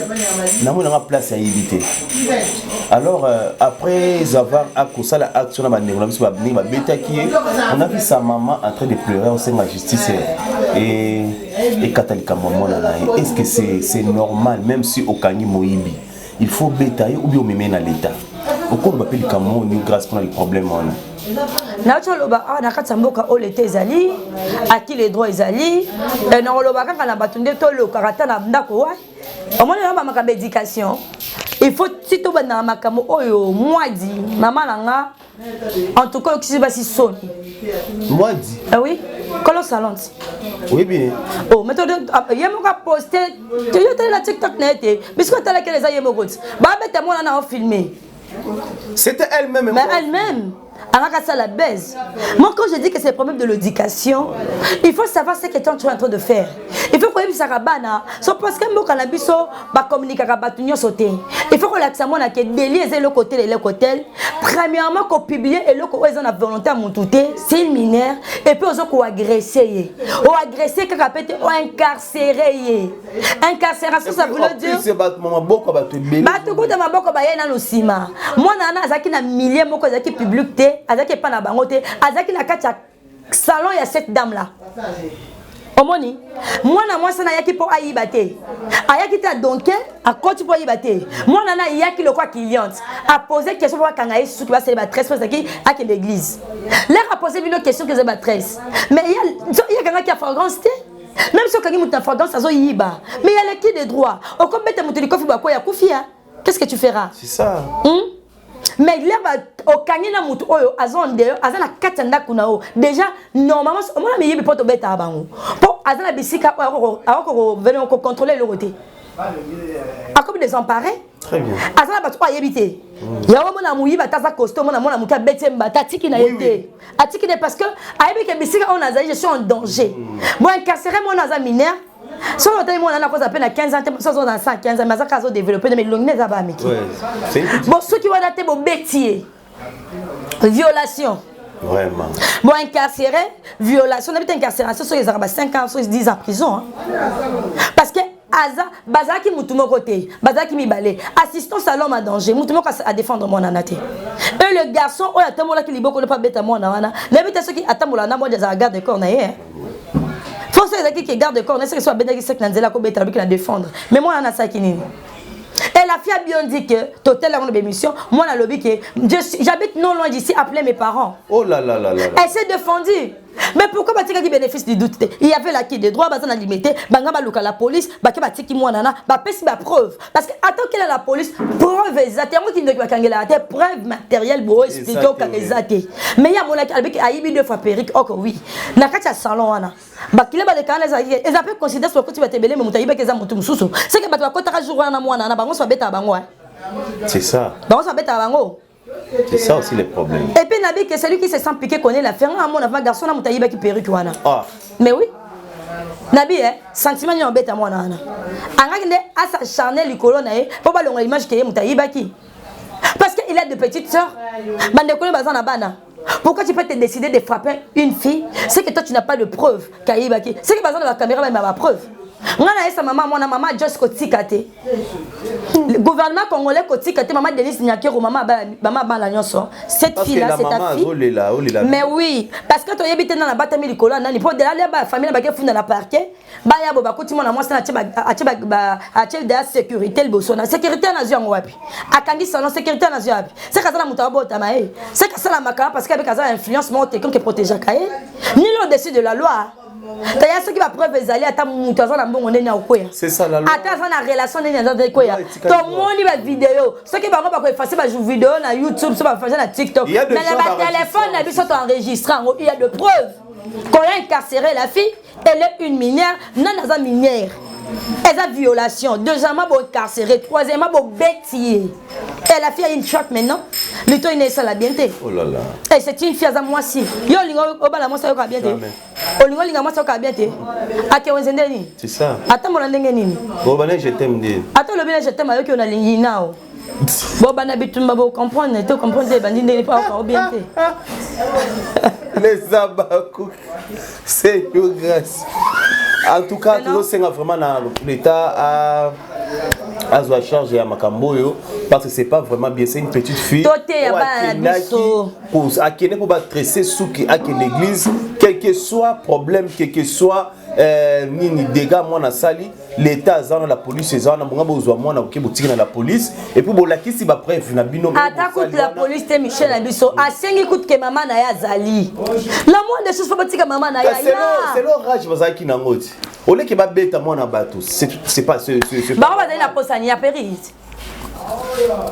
na mo na place à éviter. Alors après avoir accusé la action na bandeko na biso ba bni ba betaki on a vu sa maman en train de pleurer au sein de la justice et Katalika maman na. Est-ce que c'est normal même si au Kani Moibi il faut bétailler ou bien même à l'état au cours de l'appel Camon New Grace pour les problèmes on na tsholoba na katsamboka o lete ezali aki les droits ezali na oloba kaka na batunde to le karata na ndako wa omona na ba médication il faut si to bana makamo oyo mwadi maman nanga en tout cas qui va si sonne mwadi ah oui colon salante oui bien oh méthode yemo ka poster tu yo tele la TikTok na été puisque tele que les ayemo goti ba bete mona na filmer c'était elle-même mais elle-même ça la baise. Moi quand je dis que c'est le problème de l'éducation, il faut savoir ce que tu es en train de faire. Il faut que ça rabana, parce que mboka na biso ba communiquer ka batunyo sauter. Il faut que l'accent na que délier le côté et le côté. Premièrement qu'on publier et le ko ezana volonté à montouté, c'est une mineur et puis ozo ko agresser. O agresser ka pété o incarcérer. Incarcération ça veut dire c'est bat maman boko ba to belé. Ba to ko de maboko ba yena no sima. Moi na azaki na millier moko azaki public té. Azaki pas na bangote, azaki na katia salon il y a cette dame là. Omoni, moi na moi ça na yaki pour aïbate. Ayaki ta donc à quoi tu pour aïbate. Moi na yaki le quoi cliente. A poser question pour kangaï sous qui va célibataire parce que à l'église. L'air a posé une question que célibataire. Mais il y a quelqu'un qui a fragrance té. Même si quelqu'un m'a fragrance ça zo yiba. Mais il y a les qui des droits. Au comme bête mouté kofi ba quoi ya kofia. Qu'est-ce que tu feras? C'est ça. mais l'air au kangina mutu oyo azonde azana katanda kunao déjà normalement on a mis poto beta bango pour azana bisika ako venir contrôler le côté a comme désemparé très bien azana batu ayebité ya mona muyi bataza costo mona muka betemba tatiki na yete atiki parce que ayebike bisika on azali je suis en danger moi incarcéré mon aza mineur. Si on a mon cause à peine à 15 ans, ça on a 100 15 ans, mais ça caso développé mais longue ça va miki. Bon ceux qui vont dater mon bêtier. Violation. Vraiment. Bon incarcéré, violation, on habite incarcération sur les arabes 5 ans, sur 10 ans en prison hein. Parce que Aza, bazaki mutumo côté, bazaki mi balé, assistance à l'homme à danger, mutumo à défendre mon anaté. Et le garçon, oh attends moi qui liboko ne pas bête à moi na. N'habite ceux qui attendent moi na moi des garde de corps na hein. Faut ceux qui gardent le corps, n'est-ce que soit bénéfique c'est que nanzela ko beta la défendre. Mais moi on a ça qui ni. Et la fille a bien dit que total avant l'émission, moi la lobby que j'habite non loin d'ici, appeler mes parents. Oh là là là là. Elle s'est défendue. Mais pourquoi batika qui bénéficie du doute? Il y avait l'acquis des droits, bazana limité, bangaba luka la police, baki batiki moi nana, ba pesi ba preuve. Parce que attends qu'elle a la police, preuve exacte, moi qui ne doit kangela la preuve matérielle pour expliquer au kangezate. Mais il y a mon avec Aïbi 2 fois périque, ok oui. Nakati a salon wana. Bakile ba de kaneza, ils appellent considérer ce que tu vas te belé mais mutayiba keza mutu mususu. C'est que batwa kota jour wana moi nana, bango so beta bango. C'est ça. Bango so beta bango. C'est ça aussi le problème. Et puis Nabi que celui qui se sent piqué connaît l'affaire. Ah mon enfant garçon na mutayiba qui perruque wana. Ah. Mais oui. Nabi sentiment ni embête à moi nana. Angakinde asa charnel likolo na e pour pas longa image que mutayiba qui. Parce qu'il a de petites sœurs. Bande kolo bazana bana. Pourquoi tu peux te décider de frapper une fille? C'est que toi tu n'as pas de preuve kayiba qui. C'est que bazana la caméra même ma preuve. Ngana esa maman mona maman just kotikate. Le gouvernement congolais kotikate maman Denise Nyakero maman la nyonso. Cette fille là c'est ta fille. Mais oui, parce que tu habite dans la batami likolo nani pour de la famille ba ke funda na parquet. Ba ya bo ba kuti mona mwasi na ache de sécurité le bosona. Sécurité na zio ngwapi. Akangi salon sécurité na zio wapi. C'est ka ça la mutabo tamae. C'est ka ça la makala parce qu'avec ça influence monte comme que protéger kaé. Ni au-dessus de la loi. Il y a ceux qui va preuve les alliés à ta mouton na mbongo ndeni akoya. C'est ça la loi. Attends ça na relation ndeni na koya. Ton moni ba vidéo. Ceux qui va pas effacer ba vidéo na YouTube, ça va faire na TikTok. Mais le téléphone na biso enregistrant, il y a de preuves. Qu'on a incarcéré la fille, elle est une minière, non naza minière. Elle a violation, deuxièmement bon incarcéré, troisièmement bon bêtier. Et la fille a une choc maintenant. Le temps il est ça la bienté. Oh là là. Et c'est une fille à moi aussi. Yo lingo obala moi ça yo bienté. Olingo linga moi ça yo bienté. Ake wenzende ni. C'est ça. Attends mon ndenge nini. Bo bana je t'aime dit. Attends le bien je t'aime avec on a lingi nao. Bo bana bitumba bo comprendre, tu comprendre bandi ndenge pas encore bienté. Les abakou. C'est une grâce. En tout cas, tout c'est vraiment l'État a sa charge à Makamboyo parce que c'est pas vraiment bien, c'est une petite fille. Qui n'est pas tresser sous qui a l'église, quel que soit problème, quel que soit ni dégâts moi na sali, l'État a la police, ils ont besoin moi na boutique na la police et puis bon la qui si ba bref na bino. Attaque la police te Michel Abisso. A 5 écoute que maman na ya zali. La moindre des choses faut boutique maman na ya. C'est l'orage vas qui na ngoti. Au lieu que ba bête moi na bateau, c'est pas ce bah on va donner la poste à Nia Périte.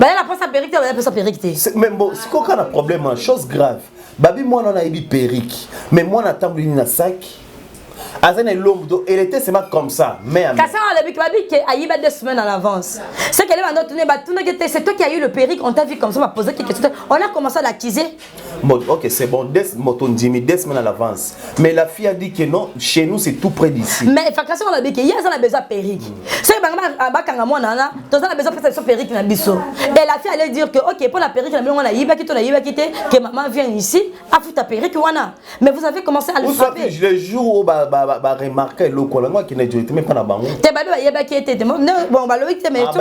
Bah la poste à Périte, on va la poste à Périte. Même bon, c'est quoi un problème, chose grave. Babi moi on a eu Périque, mais moi on a tambourine na sac. Azane l'homme, elle était seulement comme ça. Mais Kassan a dit qu'il y a 2 semaines en avance. C'est qu'elle va tourner, c'est toi qui as eu le périque, on t'a vu comme ça, on m'a posé quelques questions. On a commencé à l'accuser. Bon, ok, c'est bon, 2 semaines à l'avance. Mais la fille a dit que non, chez nous c'est tout près d'ici. Mais Kassan a dit qu'il y a besoin de périque. C'est que tu as besoin de périque dans biso. Et la fille allait dire que ok, pour la périque, on a quitté, que maman vient ici, a foutu ta périque. Mais vous avez commencé à le frapper. Le jour où ba remarquer le colonel qui n'a jamais pas na bango. Te ba ba yeba qui était bon ba lo mais tout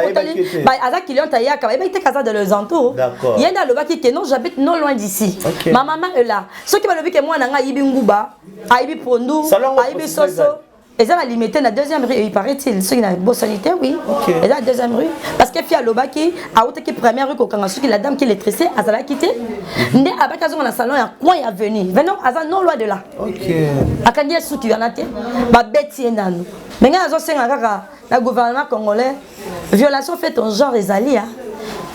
ba aza client ya ka ba était casa de les entours. D'accord. Yenda lo ba qui non j'habite non loin d'ici. Ma maman est là. Ce qui ba lo bi que moi na nga yibi nguba, aibi pondu, aibi soso. Et ça va limiter la 2e rue, il paraît-il. Ceux qui n'ont pas sanité, oui. Et là, la 2e rue. Parce que Fia Lobaki, à haute qui première rue, quand la dame qui est tressée, elle a quitté. Ndé avec la zone dans le salon, il y a quoi il a venu. Venons, à non loin de là. Ok. À quand il y a sous qui en a été, bah bête y est dans nous. Mais quand on sait le gouvernement congolais, violation faite en genre Ezali,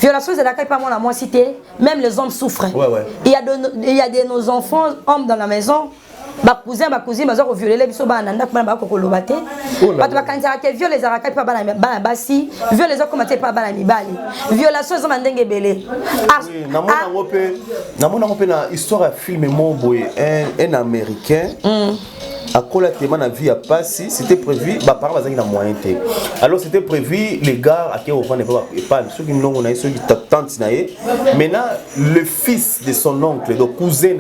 Violation, c'est la pas moi la moi cité, même les hommes souffrent. Ouais. Il y a de nos enfants, hommes dans la maison. Ba cousin, ils ont violé les biso ba nanda kuma ba kokolo bate. Ba to bakanja ke viole les araka pa ba basi, viole les okomate pa ba na mibali. Violation zo mandenge belé. Oui, namona ngope na histoire ya film mon boy un américain. À quoi la théma na vie a passé, c'était prévu, bah par exemple, il a moyen. Alors c'était prévu, les gars, à qui on ne pas, ceux qui n'ont pas, ceux qui t'attendent, maintenant, le fils de son oncle, le cousin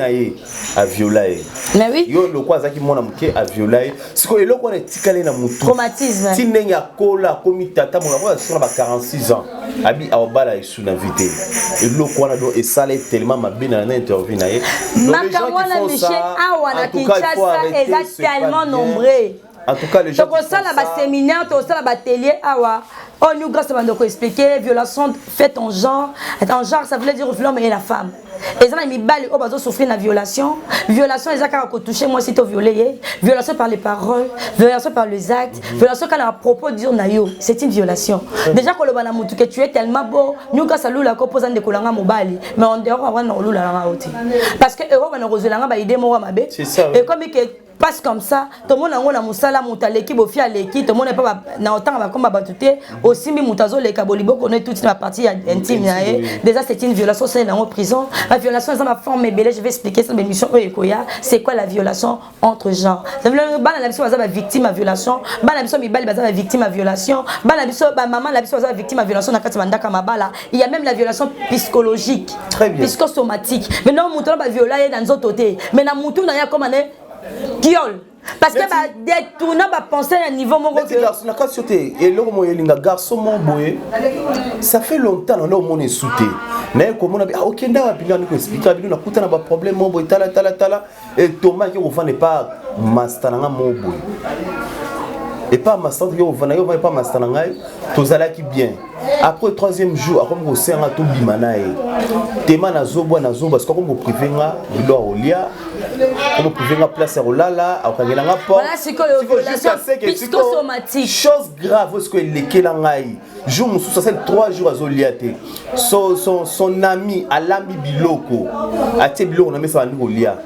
a violé. Mais oui. Yo le quoi qui m'a montré a violé. C'est que le quoi est ticalé na moutou. Traumatisme. Si n'est a cola, comme tata, mon amour, sur 46 ans. Abi a obala et sous la vidéo. Et le quoi est salé tellement ma bien dans l'interview na ye. Donc les gens qui font ça, en tout cas, il faut arrêter. Tellement nombreux. En tout cas, les gens. Donc, ça, là, séminaire, ça, là, atelier, on nous grâce à nous expliquer, violation faite en genre. En genre, ça voulait dire l'homme et la femme. Et ça, ils balle, on va souffrir de violation. Violation, ils ont touché, moi, si tu violé. Violation par les paroles, violation par les actes, violation quand on a propos dire nayo, c'est une violation. Déjà, quand on a montré que tu es tellement beau, nous, grâce à nous, la composante de Kolanga Mobali, mais en dehors, on va nous la rendre. Parce que, on a reçu la idée, moi, ma bête. Et comme il passe comme ça, tout le monde a musala mutaleki bofi aleki, tout le monde n'est pas na autant va comme batouté aussi mi mutazo les kabolibo connaît toute la partie intime déjà c'est une violation, c'est en prison. La violation est en forme belle, je vais expliquer cette émission Ekoya, c'est quoi la violation entre genres. Ça veut dire bana la biso baza victime à violation, bana biso mibali baza victime à violation, bana biso maman la biso baza victime à violation na kati bandaka mabala. Il y a même la violation psychologique, psychosomatique. Maintenant mutala ba violer dans autres côtés. Mais na mutu na ya comme Kiol. Parce que bah détourner bah penser à un niveau mon garçon na ka sauté et le mo yelinga garçon mon boy ça fait longtemps on a mon sauté mais comme on a OK nda pinga ni ko expliquer bino na kuta na ba problème mon boy tala et Thomas qui on n'est pas master na mon boy et pas master qui on va pas master na tozala qui bien après le troisième jour comme vous sert à tout bimanae tema na zobo parce que comme vous privé nga bilo olia comme privé nga place rolala akangela nga po voilà c'est que la psychosomatique chose grave ce que lekela ngai jour musu ça c'est 3 jours azoliate son ami alami biloko atie biloko na mesa bandi olia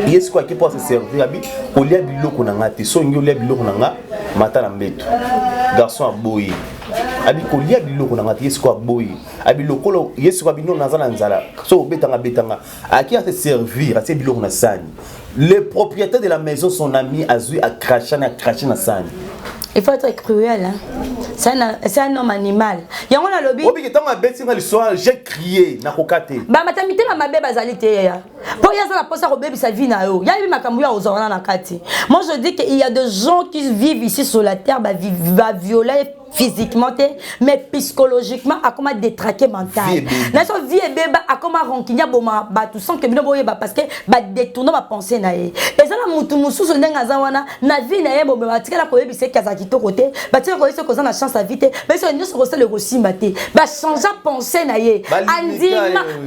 yes quoi qui peut se servir abi olia biloko na ngate so ngi olia biloko na nga mata na mbeto garçon aboyi abi kolia biloko na ngati yesu ko boyi abi lokolo yesu ko bino nazana nzala so betanga aki a se servir a se biloko na sani le propriétaire de la maison son ami azui a craché na sani. Il faut être cruel hein. C'est un homme animal. Ya on a lobby. Obi que tanga beti nga l'histoire j'ai crié na kokate. Ba matamite ma bébé bazali te ya. Pour ya za la posa ko bébé sa vie na yo. Ya bi makambu ya ozona na kati. Moi je dis qu'il y a des gens qui vivent ici sur la terre va violer physiquement mais psychologiquement à comment détraquer mental. La vie et bébé à comment ronkinya boma ba tout sans que bino boye ba parce que ba détourner ma pensée na ye. Et ça la mutu musu so ndenga za wana na vie na ye bo ba tika la ko yebise kazaki to côté ba tika ko yebise ko na chance à vite mais so nyoso ko le rosi maté ba changer pensée na ye.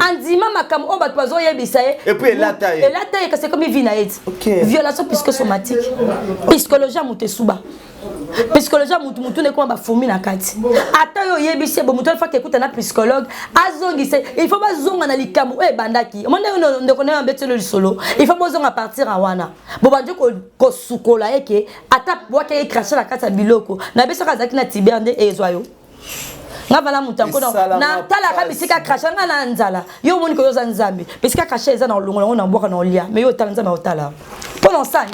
Andima makam o ba tozo yebise et puis la taille que c'est comme vie na ye. Violation psychosomatique. Psychologie mutu suba. Psychologie mutu ne ko ba fourmi na kati ata yo yebise bo mutu fa ke kuta na psychologue azongise il faut ba zonga na likamu bandaki monde on connaît mbetelo lisolo il faut bozonga partir à wana bo bandi ko sukola eke ata boka e cracher la kati biloko na beso kazaki na tiberde ezwayo nga vala mutanko na tala ka bisika cracher nga na nzala yo moni ko yo za nzambe bisika cracher eza na longo na mboka na olia mais yo tala nzambe otala pendant ça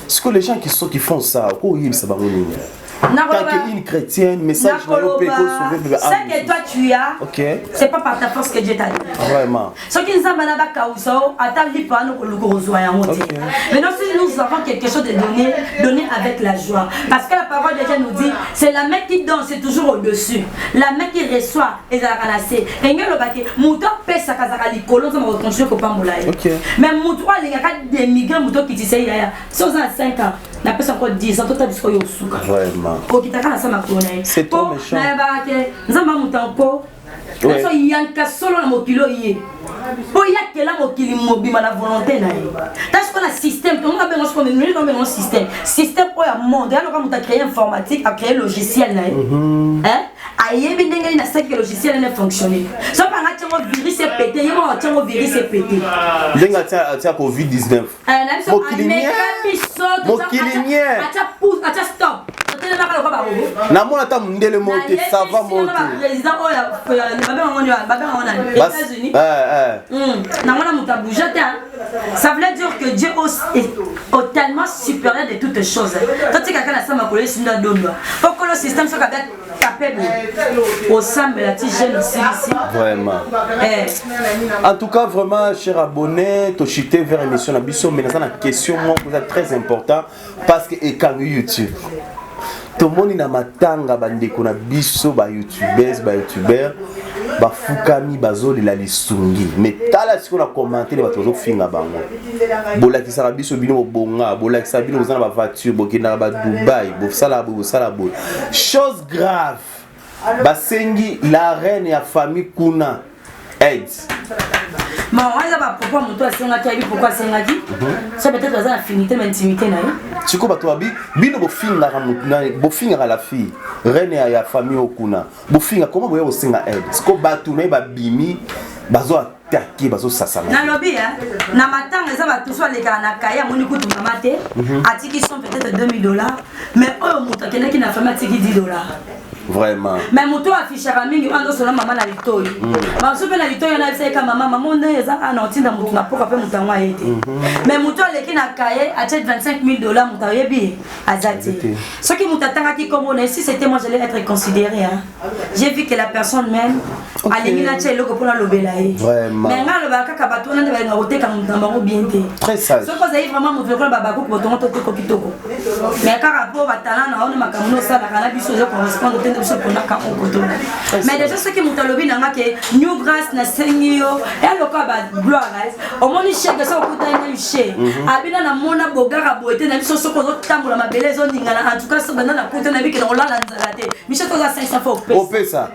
est-ce que les gens qui font ça, ça va quand une chrétienne, message c'est que toi tu as, c'est pas par ta force que Dieu t'a dit. Vraiment. Ce qui nous a maintenant maintenant si nous avons quelque chose de donner avec la joie. Parce que la parole de Dieu nous dit, c'est la main qui donne, c'est toujours au-dessus. La main qui reçoit, et ça va ramasser. Et nous, le baquet, mouton pèse sa casara l'icolo, ça va reconstruire au Pamboulaye. Mais mouton, il y a des migrants, mouton qui disent, si on a 5 ans, on a peut encore 10 ans, tout a jusqu'au Yosuka. Vraiment. C'est trop méchant. Il y a un cas solo dans mon kilo. Il y a là mon kilo mobile à la volonté. Parce qu'on a un système, on a besoin de système. Système pour le monde. Alors, quand on a créé informatique, a créé logiciel, ayebi ndenge na saki logiciel ne fonctionner so pa nga tyango virus est pété yemo tyango virus est pété ndenga tia covid-19 mokilinie acha stop na mona ta mundele mote ça va mote président oya États-Unis na mona mutabouja ça veut dire que Dieu est tellement supérieur de toutes choses quand tu quelqu'un na sama kolé sunda dondo pour que le système soit capable au sein de la tigène ici vraiment en tout cas vraiment cher abonné to chité vers émission na biso mais na question moi c'est très important parce que et quand YouTube tomoni na matanga bandeko na biso ba youtubeurs bafukami bazolela lisungi mais tala siko na commenter les bato finga bango bolakisa biso bino bonga bolakisa bino bozana ba voiture bokenda ba Dubaï bosala bo chose grave basengi la reine ya famille kuna AIDS. Mais on va pourquoi mon toi c'est pourquoi c'est ngaki ça peut-être dans affinité mais intimité na yo siko bato abi bino bofinga la fille reine ya famille okuna bofinga comment boya osenga aide siko bato na ba bimi bazo attaquer bazo sasama na lobby na matanga ça va tout soit les kana kaya moni kutu mamate atiki sont peut-être $2000 mais oh moto qui na famille atiki $10 vraiment mais moto affichera mingi ando solo mama na litoyi baso pe na litoyi na bisa ka mama nde eza ana otinda moto na poka pe mutangwa yete mais moto aleki na kaye achète $25,000 moto yebi azati ce qui mutatanga ki comme on est si c'était moi j'allais être considéré j'ai vu que la personne même alingi na tshelo ko pona lobela ye mais nga lo ba kaka bato na ba ngoteka mutamba ko bien te très sage ce que ça vraiment moto ko ba bako ko tongo to ko kitoko mais kaka po batala na ona makamuno sala kana biso zo correspond mais déjà ce qui m'ont nanga que New Grass na sengio et le ba gloire au moni chef de ça ko ta na chez abina na mona bogara boete na biso soko zo tambola mabele zo ndingala en tout cas so bana na kuta na biki na olala nzalate michel to za 500 fois au pesa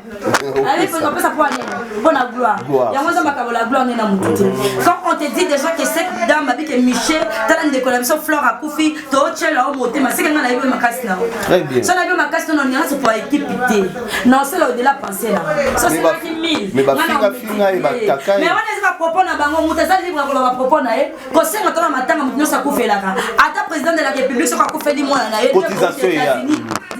allez pour pesa pour aller bonne gloire ya mwanza makabola gloire na mututi quand on te dit déjà que cette dame abike michel tala ndekola biso fleur akufi to chela o mote masika na ibo makasi na très bien ça na ibo makasi non ni c'est pour équipe. Non, c'est là au-delà penser là. Ça c'est pas 1000. Mais ba finga et ba kaka. Mais on est pas propos na bango mutasa libre ko ba propos na e. Ko senga tona matanga mutino sa kufela ka. Ata président de la République so ka kufeli mwana na e. Cotisation ya.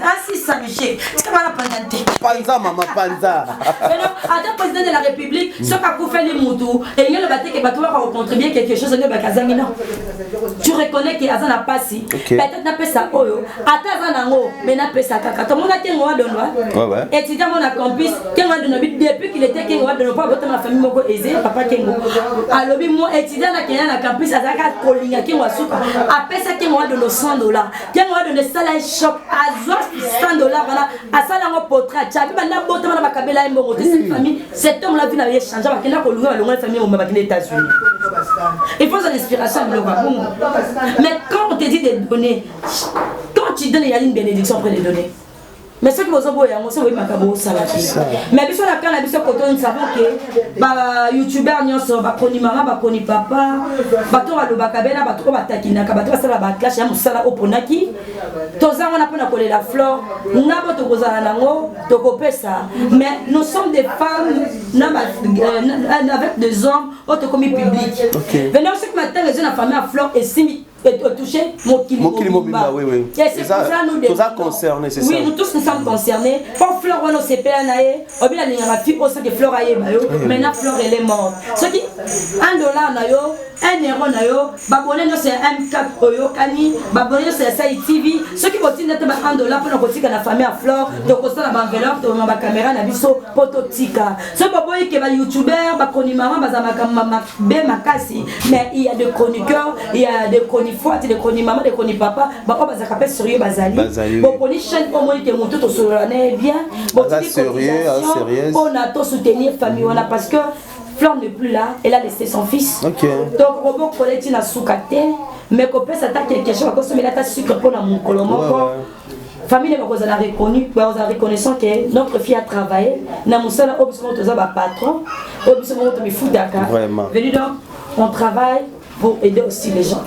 Ah si ça Michel. C'est comme la pandante. Panza mama panza. Mais non, ata président de la République so ka kufeli mutu et ngelo bateke bato ba ko contribuer quelque chose ne ba kazangi non. Tu reconnais que azana pasi. Peut-être na pesa oyo. Ata azana ngo mais na pesa kaka. To mona tengo wa donwa. Ouais. Étudiant mon campus, depuis qu'il était Kengo, de ne pas voter ma famille moko aisée, papa Kengo. Alors moi étudiant na campus, azaka kolinga Kengo asuka. Après ça Kengo de nos $100. Kengo de nos salaires shop à $100 voilà. À ça là mon portrait. Chaque banda bote na bakabela mbongo de cette famille. Cet homme là vie n'avait changé parce qu'il a kolunga longa famille au Mabakine États-Unis. Il faut une inspiration mais quand on te dit de donner, quand tu donnes il y a une bénédiction après les donner. Mais ce qui vous envoie, c'est oui, macabo salati. Mais bien sûr, la canne, bien sûr, nous savons que bah youtubeurs n'y sont pas connus maman, pas connus papa, bateau à l'obakabena, bateau à takina, bateau à la backlash, à musala oponaki. Toza on a pas coller la flore, n'a pas de cosa nango, de coper ça. Mais nous sommes des femmes, avec des hommes, autres commis publics. Venez ce que matin les jeunes famille à flore et simi. Touché Mokili Mobimba, oui. C'est pour ça nous sommes concernés, c'est ça. Oui, nous tous nous sommes concernés. Pour Fleur, on s'est payé à naïe. On a dit que on sait que Fleur aïe, maintenant Fleur elle est morte. Ce qui $1 naïo, €1 naïo, babonné c'est M4 Oyo Kani, babonné c'est SAI TV. Ce qui continue d'être $1 pour nous continuer la famille à Fleur, donc on a la enveloppe, on a la caméra, on a biso prototype. Ce baboy qui est un YouTuber, bakoni maman, bazama makasi, mais il y a des chroniqueurs, il y a des chroniqueurs. Fois tu les connais maman les connais papa bah on va s'appeler sérieux bazali bon connais chaîne au moins que mon tout sur l'année bien bon sérieux on a tout soutenir famille on a parce que Fleur n'est plus là elle a laissé son fils donc robot collecte na soukate mais copain ça t'a quelque chose parce que mais là t'as sucre pour la mon colombo famille on a reconnu on a reconnaissant que notre fille a travaillé na musala obsmo toza ba patron obsmo to mi fudaka venu donc on travaille pour aider aussi les gens.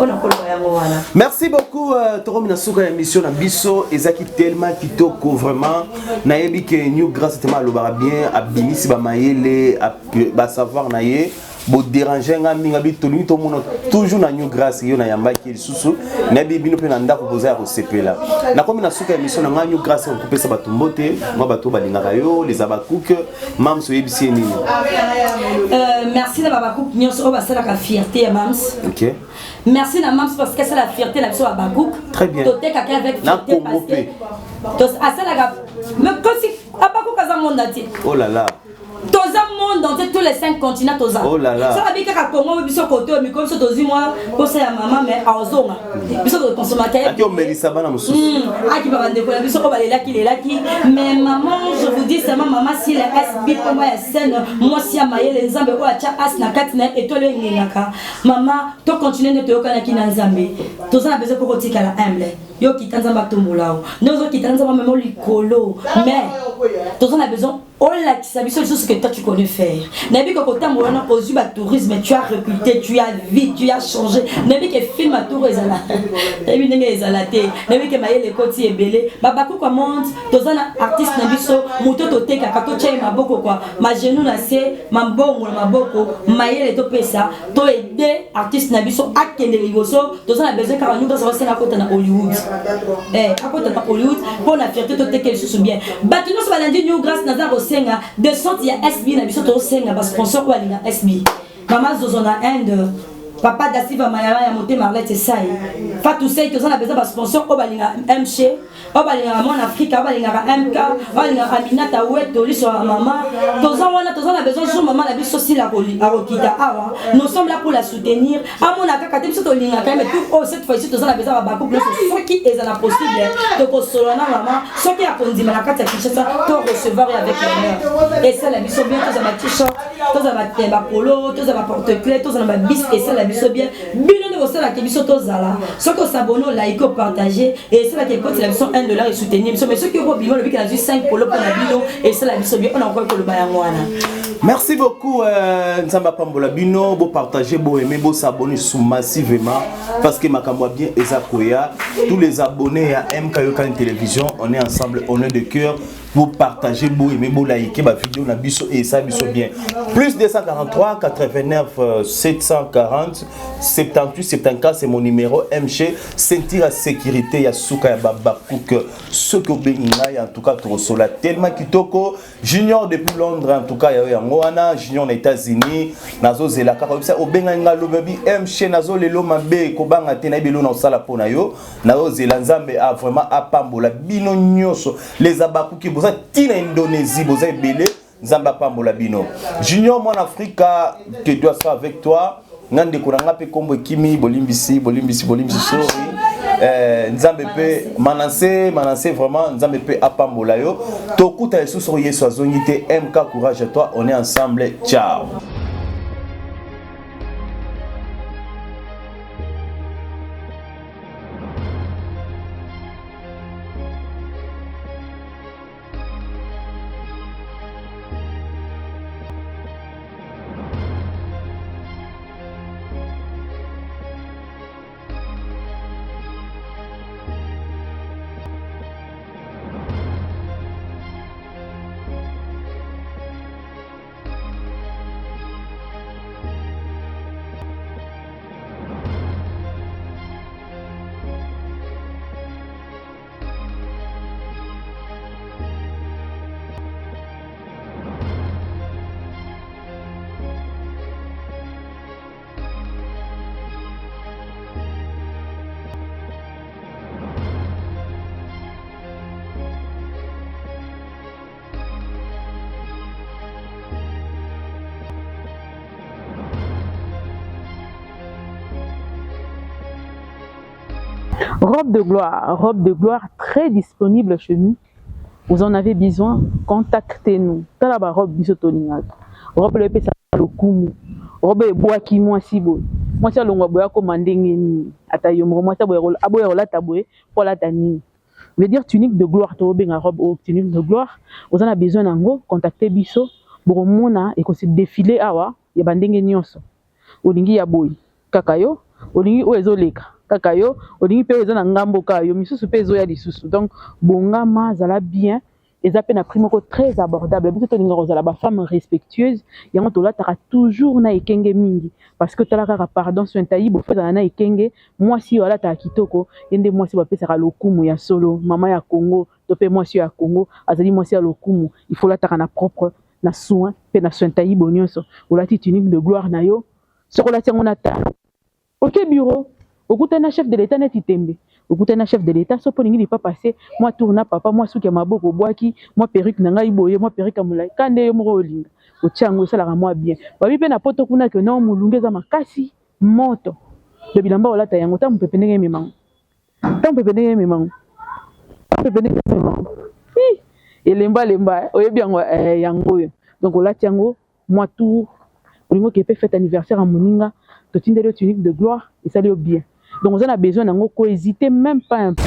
Merci beaucoup. Torom Nasuka émission na biso ezaki tellement kitoko vraiment. Nayebi que New Grâce tellement lobara bien abimisi ba mayele ba savoir naye. Bo déranger nga minga bi tolu to mono toujours na New Grâce yo na yamba ki susu na bibino pe na ndako boza ko sepela na komi na suka émission na New Grâce on couper ça bato mbote moi bato balinga yo les abakouk mam so yebisi nini merci na babakouk nyonso ba sala ka fierté ya mams. OK, merci na mams parce que c'est la fierté la biso babakouk. Très bien. Toté ka avec fierté parce que tos asala ka me kosi abakouk za monde ati. Oh là là. Toza monde dans tous les 5 continents toza. Oh là là. Ça va bien que Congo biso côté au micro so tozi moi pour ça ya maman mais à ozonga. Biso to consommateur. Aki o melisa bana mususu. Aki ba ndeko la biso ko balela ki lela ki mais maman je vous dis seulement maman si la SB pour moi ya scène moi si ya mayele nzambe o acha as na katina et to le ngengaka. Maman to continuer ne to yokana ki na nzambe. Toza na besoin pour kotika la humble. Yo kitanza batombolao. Nous kitanza même likolo mais toza na besoin oh là, tu sais, c'est chose que toi tu connais faire. Nabi que quand tu as osé le tourisme, tu as reculé, tu as vite, tu as changé. Nabi que film à tour ezala. Nabi n'engue ezalate. Nabi que maïe les côtés est belé. Babakou comment tous un artiste nabi so moto toté kakato tchai maboko quoi. Ma genou na se, ma bon ma boko, maïe les topé ça. To aider artiste nabi so akende ligoso. Tous un besoin car nous dans ça na côté na Hollywood. À côté na Hollywood pour la fierté toté quelque chose bien. Batuno so balandi New Grâce Nazar senga de sorte ya SB na biso to senga ba sponsor ko alinga SB mama zozo na Inde papa dasiva mayara ya moté Marlette sai Fatou Sey to na besoin ba sponsor ko balinga MC o balinga mon Afrika balinga MK balinga Aminata Weto liso mama to na besoin sur maman la biso si la rokita awa nous sommes là pour la soutenir à mon akaka te biso to linga quand même tout cette fois-ci to na besoin ba couple ce qui est la possible de ko solona maman ce qui a condimé la carte Kinshasa to recevoir avec l'honneur et ça la biso bien to za ba t-shirt to za ba polo to za ba porte-clés to za ba bis et ça la biso bien bino de ça la ke biso to zala ce que s'abonner like partager et ça la ke côté la biso $1 et soutenir mais ceux qui ont bimo le bika na 5 polo pour la bino et ça la biso bien on encore ko le bayangwana. Merci beaucoup Nzamba Pambola Bino, beau partager, beau aimer, beau s'abonner sous massivement parce que Makamwa bien Ezakoya, tous les abonnés à MK Yokan Télévision, on est ensemble, on est de cœur pour partager, beau aimer, beau liker ma vidéo na biso et ça biso bien. Plus 243 89 740 78 74 c'est mon numéro MG sentir la sécurité ya suka ya babakouk ce que benga en tout cas trop sola tellement kitoko junior depuis Londres en tout cas ya ngwana junior na États-Unis nazo zelaka comme ça obenga nga lobebi MG nazo lelo mabe ko banga te na belo na sala pona yo nazo zelanzambe a vraiment apambola bino nyoso les abakuki boza tina Indonésie boza belé Nzamba Pambola Bino junior mon Africa que dois ça avec toi ngande kuranga pe kombo kimi bolimbisi sorry nzambe pe manase vraiment nzambe pe apambola yo tokuta yesu so yesu azongi te MK courage à toi on est ensemble ciao. Robe de gloire très disponible chez nous. Vous en avez besoin, contactez-nous. Talaba robe bisotoninga. Robe le pesa lokumu. Robe bois qui moi si beau. Moi ça longa boya commander ni atayo moi ça boya aboya la taboye pour la tani. Veut dire tunique de gloire to benga robe ou tunique de gloire. Vous en avez besoin nango, contactez biso. Boromona et qu'on se défiler awa ya bandenge nyonso. Olingi ya boy. Kakayo olingi o ezoleka kaka yo olingi pe eza na ngambo ka yo misusu pe ezoya lisusu donc bongama zala bien eza pe na prix moko très abordable biso tolinga kozala ba femme respectueuse yango tolataka toujours na ekenge mingi parce que tala kaka pardon so ntayi bo fozala na ekenge mwasi yo alataka kitoko yende mwasi bapesaka lokumu ya solo mama ya Congo to pe mwasi ya Congo azali mwasi ya lokumu il faut lataka na propre na soin pe na soin tayi bo nyonso olati tunique de gloire na yo soko lati yango na talo ok bureau okutana chef de l'état neti tembe okutana chef de l'état so polingi li pas passer moi tourna papa moi suki maboko boaki moi perruque na ngai boye moi perruque amulai kande yo moko olinga otiango esalaka moi bien babi pe na poto kuna ke non mulunge za makasi moto de bilamba olata yango ta mpepe ndenge memango ta mpepe ndenge memango mpepe ndenge memango elemba lemba oyebi yango yango yo donc olati yango moi tour olingo ke pe fête anniversaire à moninga to tindeli tunique de gloire et ça lui bien donc on a besoin d'en hésiter même pas un peu.